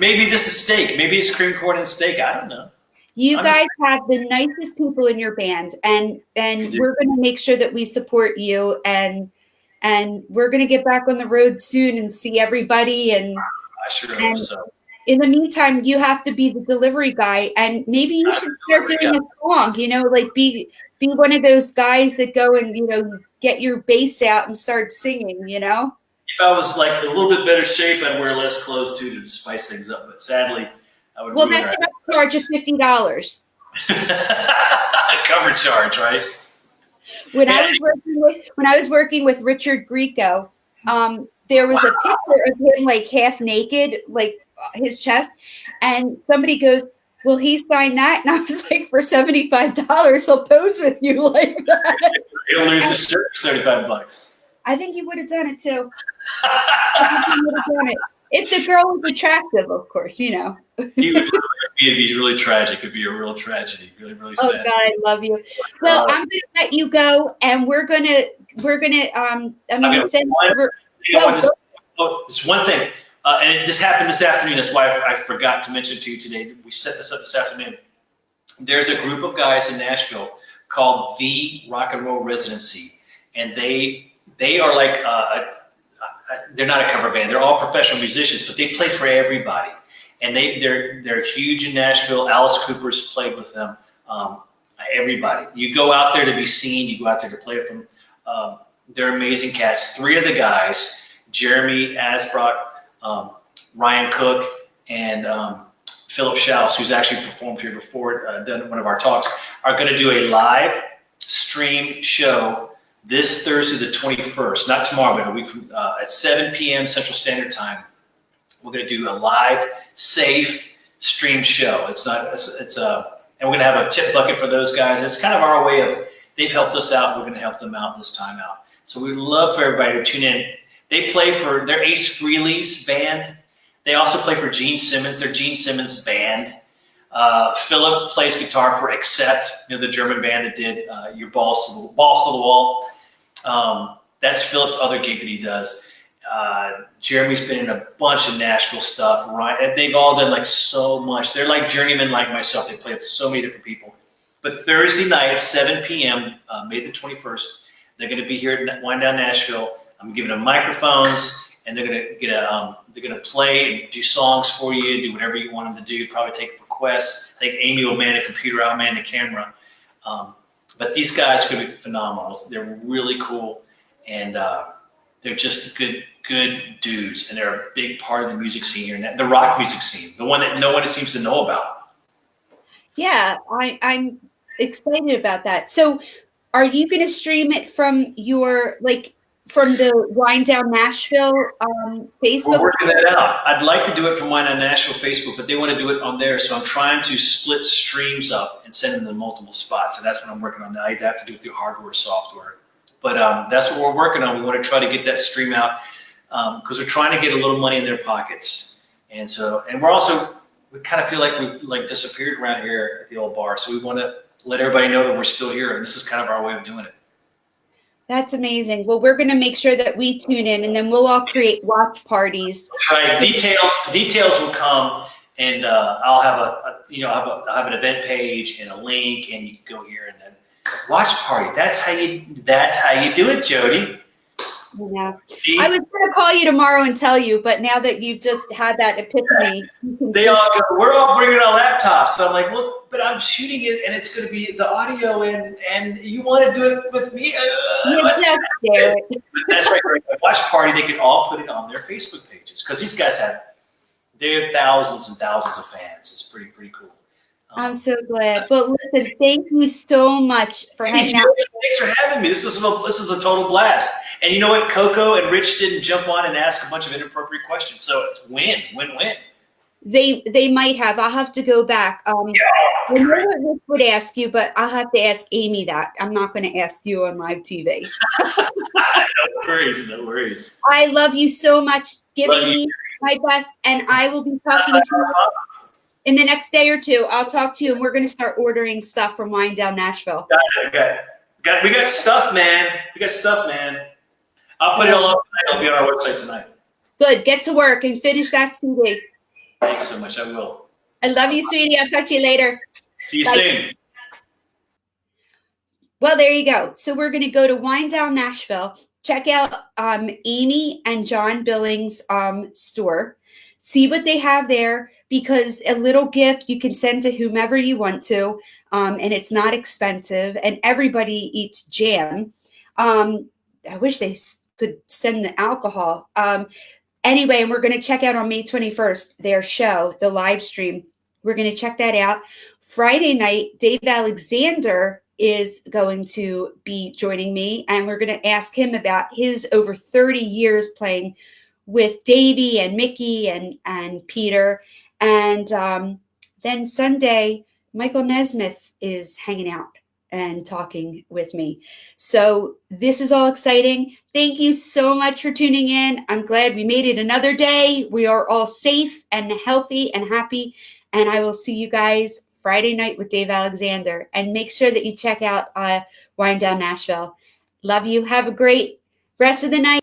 Maybe this is steak. Maybe it's cream corn and steak. I don't know. You guys have the nicest people in your band, and we're going to make sure that we support you, and we're going to get back on the road soon and see everybody. And I sure hope so. In the meantime, you have to be the delivery guy, and maybe you should start doing a song. Like be one of those guys that go and get your bass out and start singing. If I was like a little bit better shape, I'd wear less clothes too to spice things up. But sadly, I would. Well, that's enough charge of $50. Cover charge, right? When I was working with Richard Grieco, there was a picture of him like half naked, like his chest, and somebody goes, "Will he sign that?" And I was like, "For $75, he'll pose with you like that." He'll lose his shirt for $75. I think he would have done it too. If the girl was attractive, of course, It'd be really tragic. It'd be a real tragedy. Really, really sad. Oh God, I love you. Well, I'm gonna let you go, and we're gonna I'm gonna send over. It's one thing, and this happened this afternoon. That's why I forgot to mention it to you today. We set this up this afternoon. There's a group of guys in Nashville called the Rock and Roll Residency, and they are like they're not a cover band. They're all professional musicians, but they play for everybody. And they're huge in Nashville. Alice Cooper's played with them. Everybody. You go out there to be seen. You go out there to play with them. They're amazing cats. 3 of the guys, Jeremy Asbrock, Ryan Cook, and Philip Schaus, who's actually performed here before, done one of our talks, are going to do a live stream show this Thursday, the 21st. Not tomorrow, but a week from at 7 p.m. Central Standard Time. We're going to do a live, safe stream show. And we're going to have a tip bucket for those guys. It's kind of our way of, they've helped us out. We're going to help them out this time out. So we'd love for everybody to tune in. They play for their Ace Frehley's band. They also play for Gene Simmons, their Gene Simmons band. Philip plays guitar for Accept, the German band that did Your Balls to the Wall. That's Philip's other gig that he does. Jeremy's been in a bunch of Nashville stuff. Right? They've all done like so much. They're like journeymen like myself. They play with so many different people. But Thursday night at 7 p.m., May the 21st, they're going to be here at Wine Down Nashville. I'm giving them microphones, and they're going to play and do songs for you, do whatever you want them to do. Probably take requests. I think Amy will man the computer, I'll man the camera. But these guys are going to be phenomenal. They're really cool, and They're just good dudes, and they're a big part of the music scene here, the rock music scene, the one that no one seems to know about. Yeah, I'm excited about that. So, are you going to stream it from from the Wind Down Nashville We're Facebook? working that out. I'd like to do it from Wine on Nashville Facebook, but they want to do it on there, so I'm trying to split streams up and send them to multiple spots, and that's what I'm working on now. I have to do it through hardware, software, but that's what we're working on. We want to try to get that stream out because we're trying to get a little money in their pockets, and we kind of feel like we've disappeared around here at the old bar, so we want to let everybody know that we're still here, and this is kind of our way of doing it. That's amazing. Well, we're going to make sure that we tune in, and then we'll all create watch parties. Right. Details will come, and I'll have I'll have an event page and a link, and you can go here and then watch party. That's how you do it, Jody. Yeah. I was going to call you tomorrow and tell you, but now that you've just had that epiphany, We're all bringing our laptops. So I'm like, well, but I'm shooting it, and it's going to be the audio, and you want to do it with me? That's right. Watch party. They can all put it on their Facebook pages because these guys have thousands and thousands of fans. It's pretty cool. I'm so glad. But listen, thank you so much for hanging out. Thanks for having me. This is a total blast. And you know what? Coco and Rich didn't jump on and ask a bunch of inappropriate questions. So it's win. They might have. I'll have to go back. I know what Rich would ask you, but I'll have to ask Amy that. I'm not going to ask you on live TV. No worries. I love you so much. Give me my best, and I will be talking to you in the next day or two. I'll talk to you, and we're going to start ordering stuff from Wind Down Nashville. We got stuff, man. I'll put it all up tonight. It'll be on our website tonight. Good. Get to work and finish that CD. Thanks so much. I will. I love you, sweetie. I'll talk to you later. See you soon. Well, there you go. So we're going to go to Wind Down Nashville. Check out Amy and John Billings' store. See what they have there, because a little gift you can send to whomever you want to, and it's not expensive, and everybody eats jam. I wish they could send the alcohol. Anyway, and we're going to check out on May 21st, their show, the live stream. We're going to check that out. Friday night, Dave Alexander is going to be joining me, and we're going to ask him about his over 30 years playing with Davey and Mickey and Peter. And then Sunday, Michael Nesmith is hanging out and talking with me. So this is all exciting. Thank you so much for tuning in. I'm glad we made it another day. We are all safe and healthy and happy. And I will see you guys Friday night with Dave Alexander. And make sure that you check out Wind Down Nashville. Love you. Have a great rest of the night.